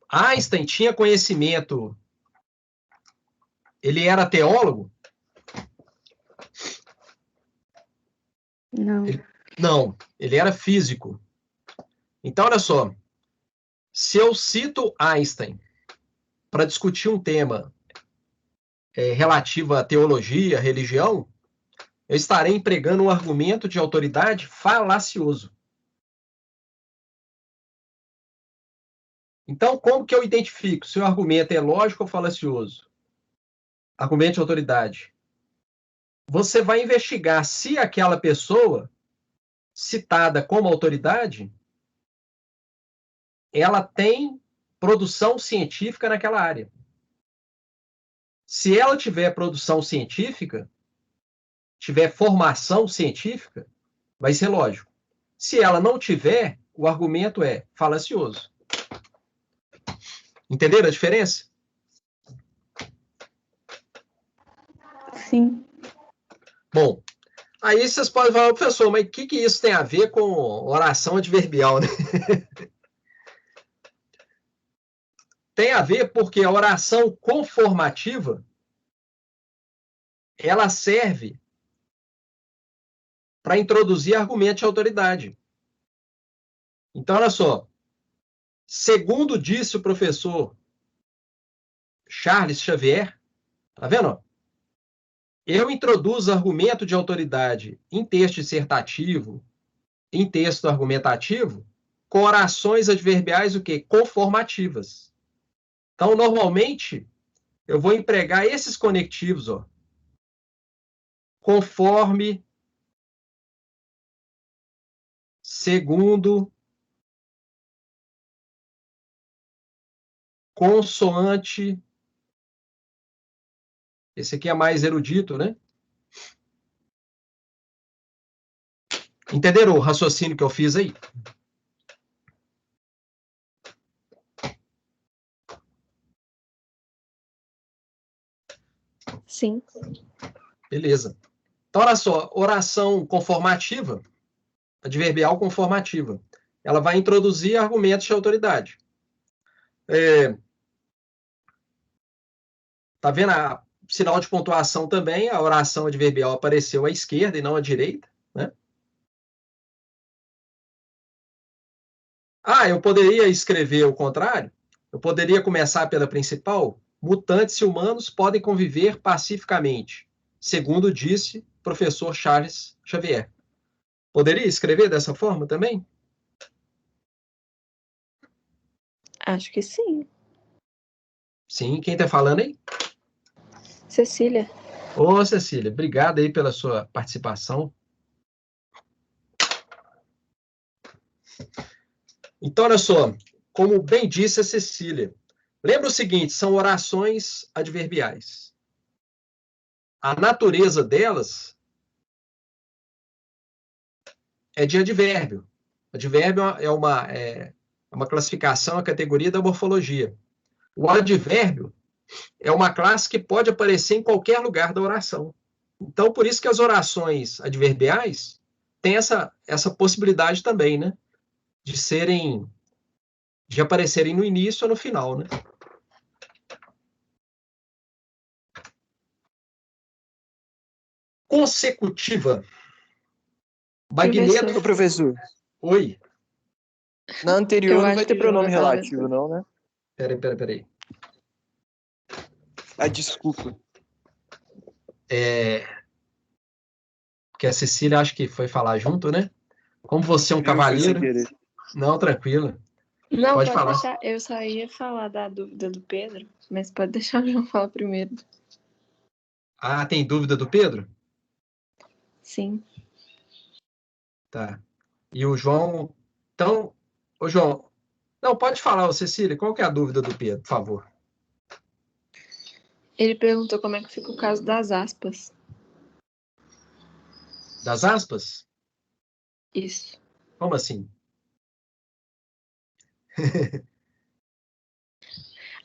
Einstein tinha conhecimento, ele era teólogo?
Não.
Não, ele era físico. Então, olha só, se eu cito Einstein para discutir um tema relativo à teologia, religião, eu estarei empregando um argumento de autoridade falacioso. Então, como que eu identifico se o argumento é lógico ou falacioso? Argumento de autoridade. Você vai investigar se aquela pessoa citada como autoridade, ela tem produção científica naquela área. Se ela tiver produção científica, tiver formação científica, vai ser lógico. Se ela não tiver, o argumento é falacioso. Entenderam a diferença?
Sim.
Bom, aí vocês podem falar, professor, mas o que isso tem a ver com oração adverbial, né? Tem a ver porque a oração conformativa, ela serve para introduzir argumento de autoridade. Então, olha só, segundo disse o professor Charles Xavier, tá vendo? Eu introduzo argumento de autoridade em texto dissertativo, em texto argumentativo, com orações adverbiais o quê? Conformativas. Então, normalmente, eu vou empregar esses conectivos, ó, conforme, segundo, consoante. Esse aqui é mais erudito, né? Entenderam o raciocínio que eu fiz aí?
Sim.
Beleza. Então, olha só, oração conformativa, adverbial conformativa, ela vai introduzir argumentos de autoridade. Tá vendo a sinal de pontuação também? A oração adverbial apareceu à esquerda e não à direita, né? Eu poderia escrever o contrário? Eu poderia começar pela principal? Mutantes e humanos podem conviver pacificamente, segundo disse o professor Charles Xavier. Poderia escrever dessa forma também?
Acho que sim.
Sim, quem está falando aí?
Cecília.
Ô, Cecília, obrigado aí pela sua participação. Então, olha só, como bem disse a Cecília, lembra o seguinte, são orações adverbiais. A natureza delas é de advérbio. Advérbio é uma classificação, uma categoria da morfologia. O advérbio é uma classe que pode aparecer em qualquer lugar da oração. Então, por isso que as orações adverbiais têm essa possibilidade também, né? De aparecerem no início ou no final, né? Consecutiva. Magneto.
Ô, professor,
Oi.
na anterior
Eu
não
acho
vai ter
que o João
pronome
vai falar
relativo,
depois.
não, né?
Peraí.
Desculpa.
Porque a Cecília acho que foi falar junto, né? Como você é um
Foi sem
cavalheiro.
querer.
Não, tranquilo.
Não,
Pode
pode
falar.
deixar. Eu só ia falar da dúvida do Pedro, mas pode deixar o João falar primeiro.
Tem dúvida do Pedro?
Sim.
Tá. E o João. Então, ô João. Não, pode falar, ô Cecília, qual que é a dúvida do Pedro, por favor?
Ele perguntou como é que fica o caso das aspas.
Das aspas?
Isso.
Como assim?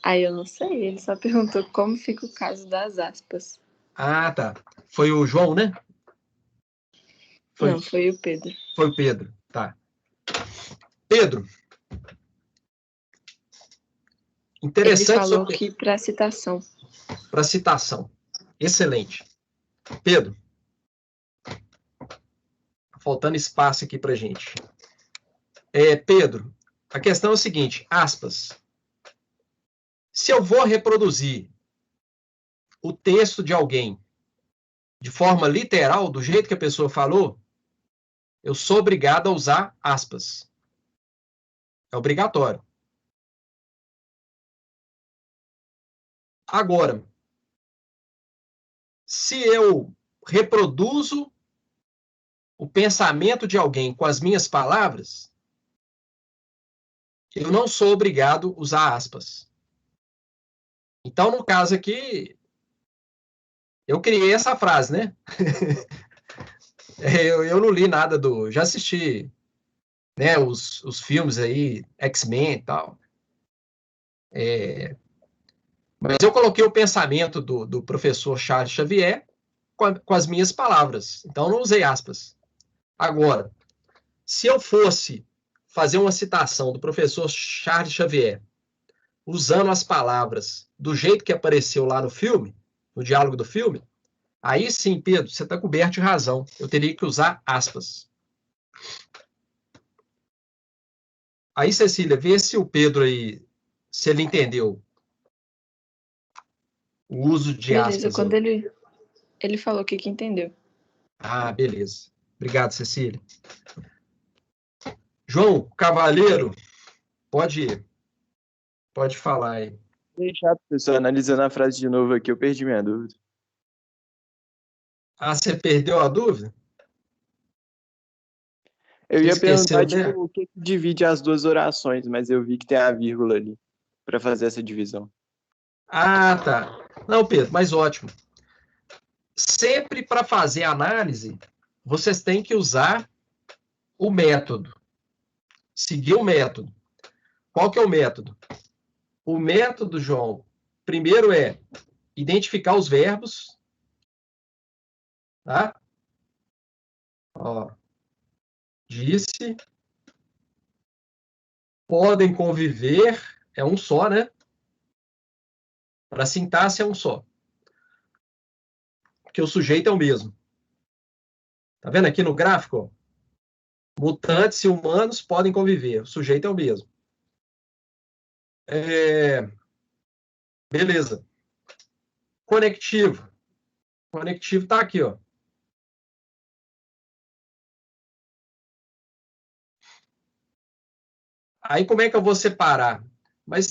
Aí eu não sei, ele só perguntou como fica o caso das aspas.
Ah, tá. Foi o João, né?
Não, foi o Pedro.
Foi o Pedro, tá. Pedro. Interessante
Ele falou
sobre...
que para citação.
Para citação. Excelente. Pedro. Faltando espaço aqui para gente. Pedro, a questão é o seguinte, aspas. Se eu vou reproduzir o texto de alguém de forma literal, do jeito que a pessoa falou, eu sou obrigado a usar aspas. É obrigatório. Agora, se eu reproduzo o pensamento de alguém com as minhas palavras, eu não sou obrigado a usar aspas. Então, no caso aqui, eu criei essa frase, né? Eu não li nada já assisti, né, os filmes aí, X-Men e tal. Mas eu coloquei o pensamento do professor Charles Xavier com as minhas palavras. Então, não usei aspas. Agora, se eu fosse fazer uma citação do professor Charles Xavier usando as palavras do jeito que apareceu lá no filme, no diálogo do filme, aí sim, Pedro, você está coberto de razão. Eu teria que usar aspas. Aí, Cecília, vê se o Pedro aí, se ele entendeu o uso de
Beleza,
aspas.
quando ele falou que entendeu.
Ah, beleza. Obrigado, Cecília. João Cavaleiro, pode falar aí.
Deixar, professor, analisando a frase de novo aqui, eu perdi minha dúvida.
Ah, você perdeu a dúvida?
Eu
Você
ia
esqueceu
perguntar,
dela?
tipo, o que divide as duas orações, mas eu vi que tem a vírgula ali para fazer essa divisão.
Ah, tá. Não, Pedro, mas ótimo. Sempre para fazer análise, vocês têm que usar o método. Seguir o método. Qual que é o método? O método, João, primeiro é identificar os verbos, tá? Ó, disse, podem conviver, é um só, né? Para sintaxe é um só. Porque o sujeito é o mesmo. Tá vendo aqui no gráfico? Ó? Mutantes e humanos podem conviver. O sujeito é o mesmo. Beleza. Conectivo. Conectivo está aqui, ó. Aí como é que eu vou separar? Mas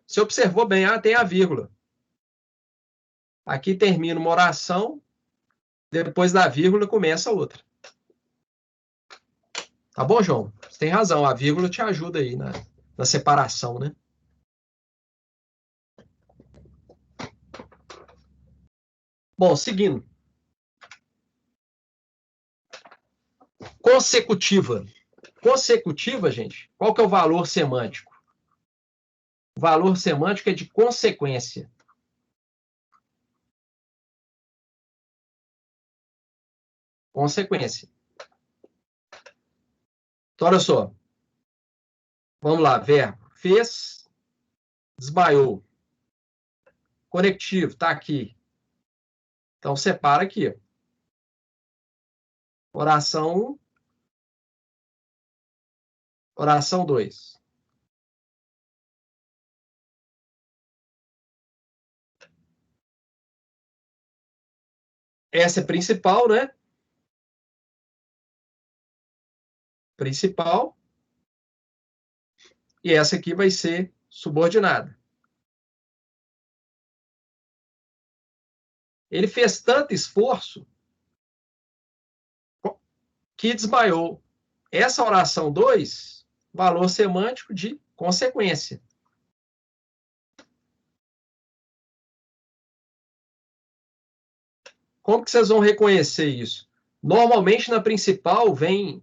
você observou bem, tem a vírgula. Aqui termina uma oração, depois da vírgula começa outra. Tá bom, João? Você tem razão, a vírgula te ajuda aí na separação, né? Bom, seguindo. Consecutiva. Consecutiva, gente, qual que é o valor semântico? O valor semântico é de consequência. Consequência. Então, olha só. Vamos lá, verbo. Fez, desmaiou. Conectivo, está aqui. Então, separa aqui. Oração 1. Oração 2. Essa é principal, né? Principal. E essa aqui vai ser subordinada. Ele fez tanto esforço que desmaiou. Essa oração 2, valor semântico de consequência. Como que vocês vão reconhecer isso? Normalmente, na principal, vem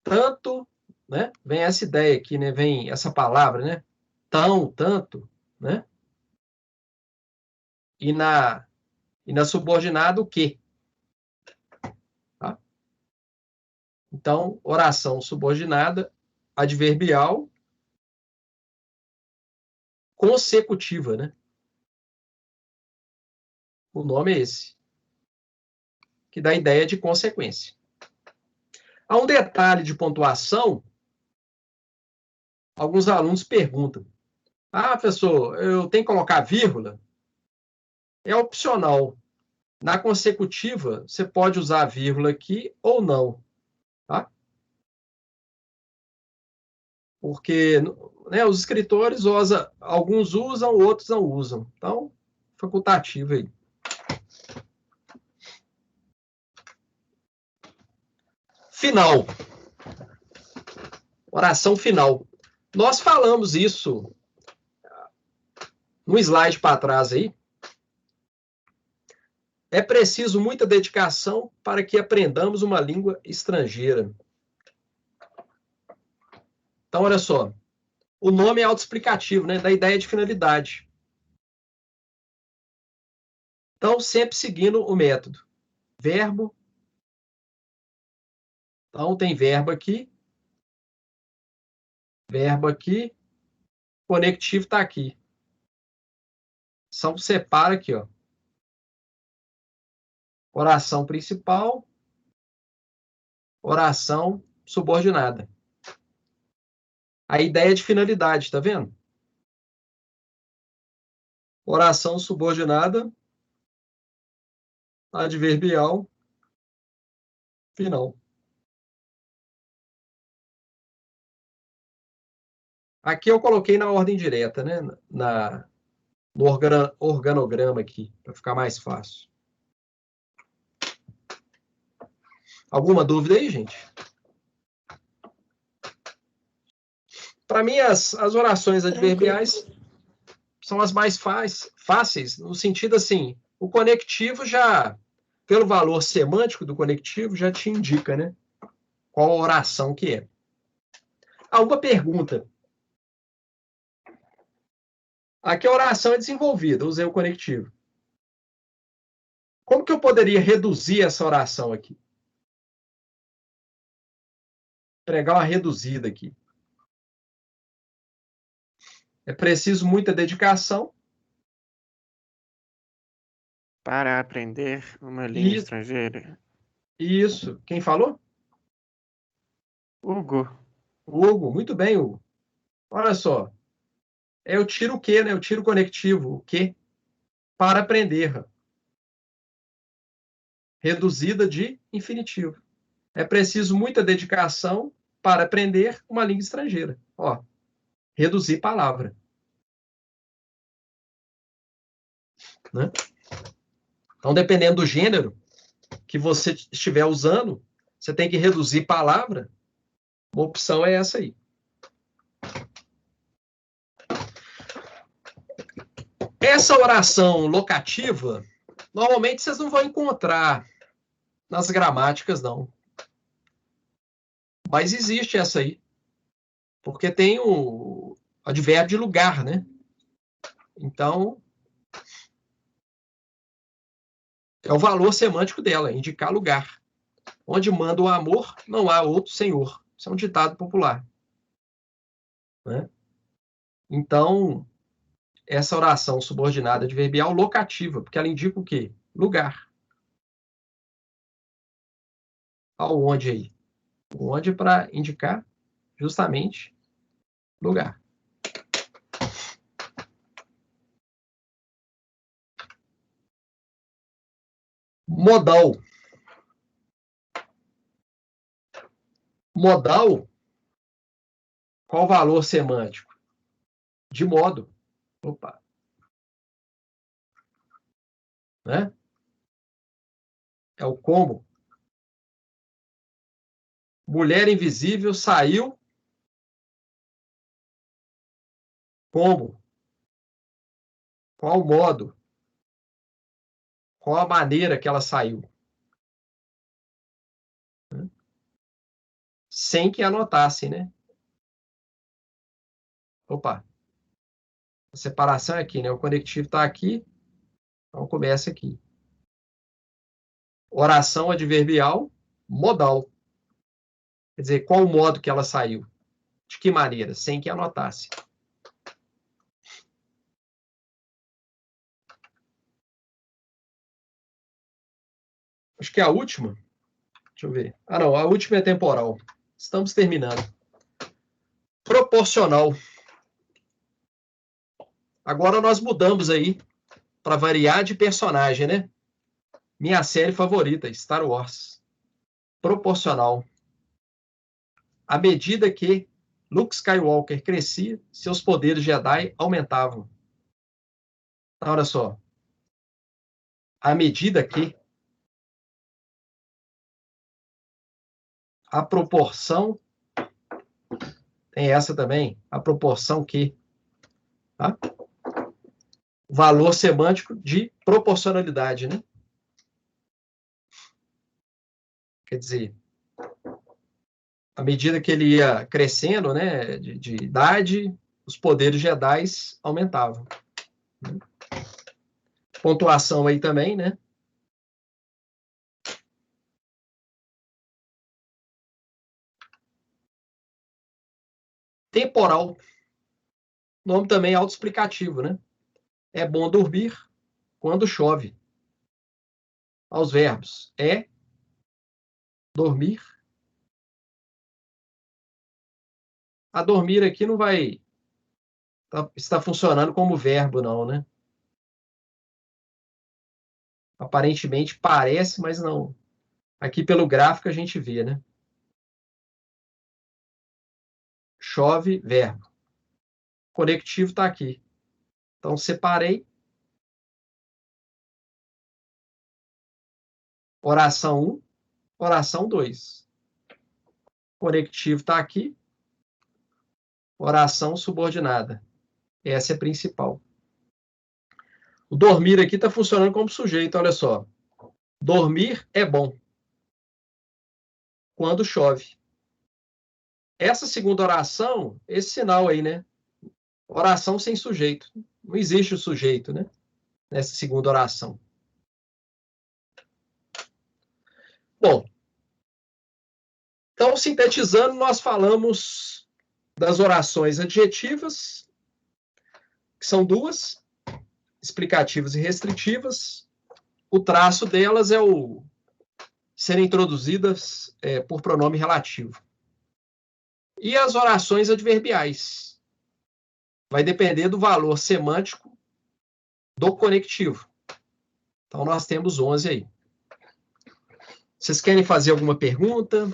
tanto, né? Vem essa ideia aqui, né? Vem essa palavra, né? tão, tanto, né? E na subordinada, o que? Tá? Então, oração subordinada, adverbial, consecutiva, né? O nome é esse, que dá a ideia de consequência. Há um detalhe de pontuação, alguns alunos perguntam, professor, eu tenho que colocar vírgula? É opcional. Na consecutiva, você pode usar a vírgula aqui ou não, tá? Porque, né, os escritores alguns usam, outros não usam. Então, facultativo aí. Final. Oração final. Nós falamos isso no slide para trás aí. É preciso muita dedicação para que aprendamos uma língua estrangeira. Então, olha só. O nome é autoexplicativo, né? Da ideia de finalidade. Então, sempre seguindo o método. Verbo. Então, tem verbo aqui. Verbo aqui. Conectivo está aqui. São separa aqui, ó. Oração principal. Oração subordinada. A ideia de finalidade, tá vendo? Oração subordinada, adverbial, final. Aqui eu coloquei na ordem direta, né? No organograma aqui, para ficar mais fácil. Alguma dúvida aí, gente? Para mim, as orações adverbiais são as mais fáceis, no sentido assim, o conectivo já, pelo valor semântico do conectivo, já te indica, né? Qual a oração que é. Uma pergunta. Aqui a oração é desenvolvida, usei o conectivo. Como que eu poderia reduzir essa oração aqui? Pregar uma reduzida aqui. É preciso muita dedicação.
Para aprender uma língua
Isso.
estrangeira.
Isso. Quem falou?
Hugo.
Hugo. Muito bem, Hugo. Olha só. Eu tiro o quê, né? Eu tiro o conectivo. O quê? Para aprender. Reduzida de infinitivo. É preciso muita dedicação para aprender uma língua estrangeira. Ó, reduzir palavra. Né? Então, dependendo do gênero que você estiver usando, você tem que reduzir palavra. Uma opção é essa aí. Essa oração locativa, normalmente vocês não vão encontrar nas gramáticas, não. Mas existe essa aí. Porque tem o advérbio de lugar, né? Então, é o valor semântico dela, indicar lugar. Onde manda o amor, não há outro senhor. Isso é um ditado popular. Né? Então, essa oração subordinada adverbial locativa, porque ela indica o quê? Lugar. Aonde aí? Onde para indicar justamente lugar. Modal. Modal, qual o valor semântico? De modo. Opa. Né? É o como. Mulher invisível saiu como? Qual o modo? Qual a maneira que ela saiu? Sem que anotasse, né? Opa. A separação é aqui, né? O conectivo está aqui, então começa aqui. Oração adverbial modal. Quer dizer, qual o modo que ela saiu? De que maneira? Sem que anotasse. Acho que é a última. Deixa eu ver. Ah, não. A última é temporal. Estamos terminando. Proporcional. Agora nós mudamos aí para variar de personagem, né? Minha série favorita, Star Wars. Proporcional. À medida que Luke Skywalker crescia, seus poderes Jedi aumentavam. Então, olha só. À medida que a proporção, tem essa também, a proporção que, tá? Valor semântico de proporcionalidade, né? Quer dizer, à medida que ele ia crescendo, né, de idade, os poderes Jedi aumentavam. Pontuação aí também, né? Temporal. Nome também autoexplicativo, né? É bom dormir quando chove. Aos verbos. É dormir. A dormir aqui não vai está funcionando como verbo, não, né? Aparentemente parece, mas não. Aqui pelo gráfico a gente vê, né? Chove, verbo. Conectivo está aqui. Então, separei. Oração 1, oração 2. Conectivo está aqui. Oração subordinada. Essa é a principal. O dormir aqui está funcionando como sujeito, olha só. Dormir é bom. Quando chove. Essa segunda oração, esse sinal aí, né? Oração sem sujeito. Não existe o sujeito, né? Nessa segunda oração. Bom, então, sintetizando, nós falamos das orações adjetivas, que são duas, explicativas e restritivas. O traço delas é o serem introduzidas por pronome relativo. E as orações adverbiais. Vai depender do valor semântico do conectivo. Então, nós temos 11 aí. Vocês querem fazer alguma pergunta?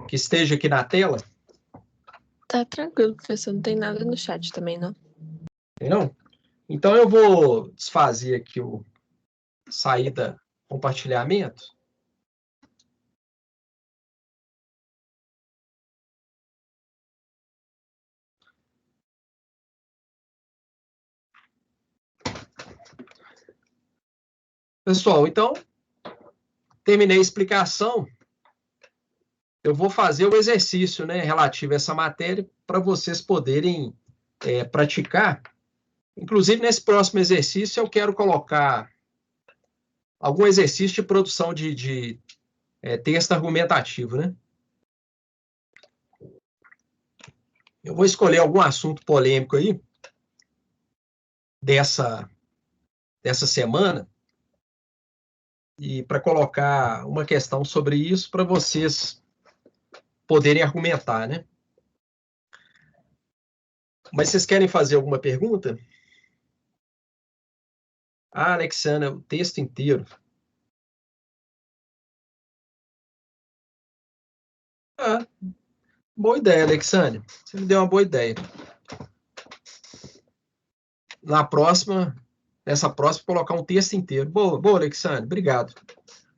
Que esteja aqui na tela?
Tá tranquilo, professor. Não tem nada no chat também, não.
Não? Então, eu vou desfazer aqui o saída compartilhamento. Pessoal, então, terminei a explicação. Eu vou fazer o exercício, né, relativo a essa matéria para vocês poderem praticar. Inclusive, nesse próximo exercício, eu quero colocar algum exercício de produção de texto argumentativo, né? Eu vou escolher algum assunto polêmico aí dessa semana e para colocar uma questão sobre isso para vocês poderem argumentar, né? Mas vocês querem fazer alguma pergunta? Ah, Alexandra, o texto inteiro. Ah, boa ideia, Alexandre. Você me deu uma boa ideia. Nessa próxima, colocar um texto inteiro. Boa, Alexandre. Obrigado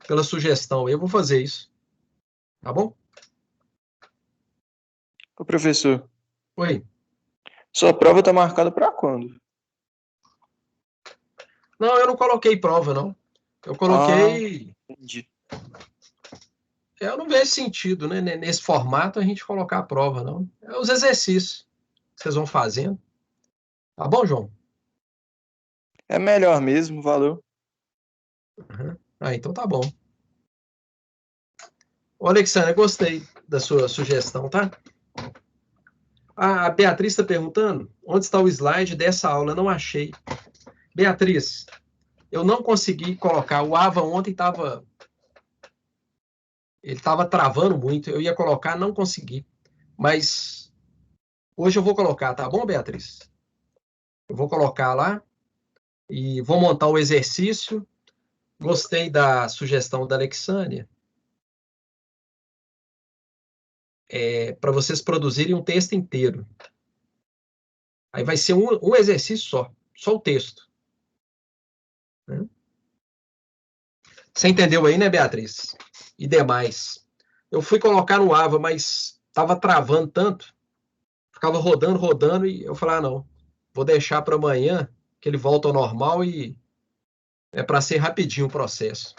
pela sugestão. Eu vou fazer isso. Tá bom?
Ô, professor,
Oi.
sua prova tá marcada para quando?
Não, eu não coloquei prova, não. Eu coloquei...
Entendi.
Eu não vejo sentido, né? Nesse formato, a gente colocar a prova, não. É os exercícios. vocês vão fazendo. Tá bom, João?
É melhor mesmo, valeu.
Uhum. Ah, então tá bom. Ô, Alexandre, eu gostei da sua sugestão, tá? A Beatriz está perguntando onde está o slide dessa aula. Não achei. Beatriz, eu não consegui colocar. O Ava ontem ele estava travando muito. Eu ia colocar, não consegui. Mas hoje eu vou colocar, tá bom, Beatriz? Eu vou colocar lá e vou montar o exercício. Gostei da sugestão da Alexânia. Para vocês produzirem um texto inteiro. Aí vai ser um exercício só o texto. Você entendeu aí, né, Beatriz? E demais. Eu fui colocar no Ava, mas estava travando tanto, ficava rodando, e eu falei, não, vou deixar para amanhã, que ele volta ao normal e é para ser rapidinho o processo.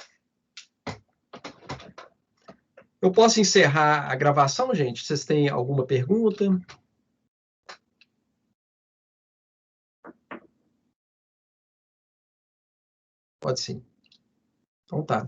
Eu posso encerrar a gravação, gente? Vocês têm alguma pergunta? Pode sim. Então tá.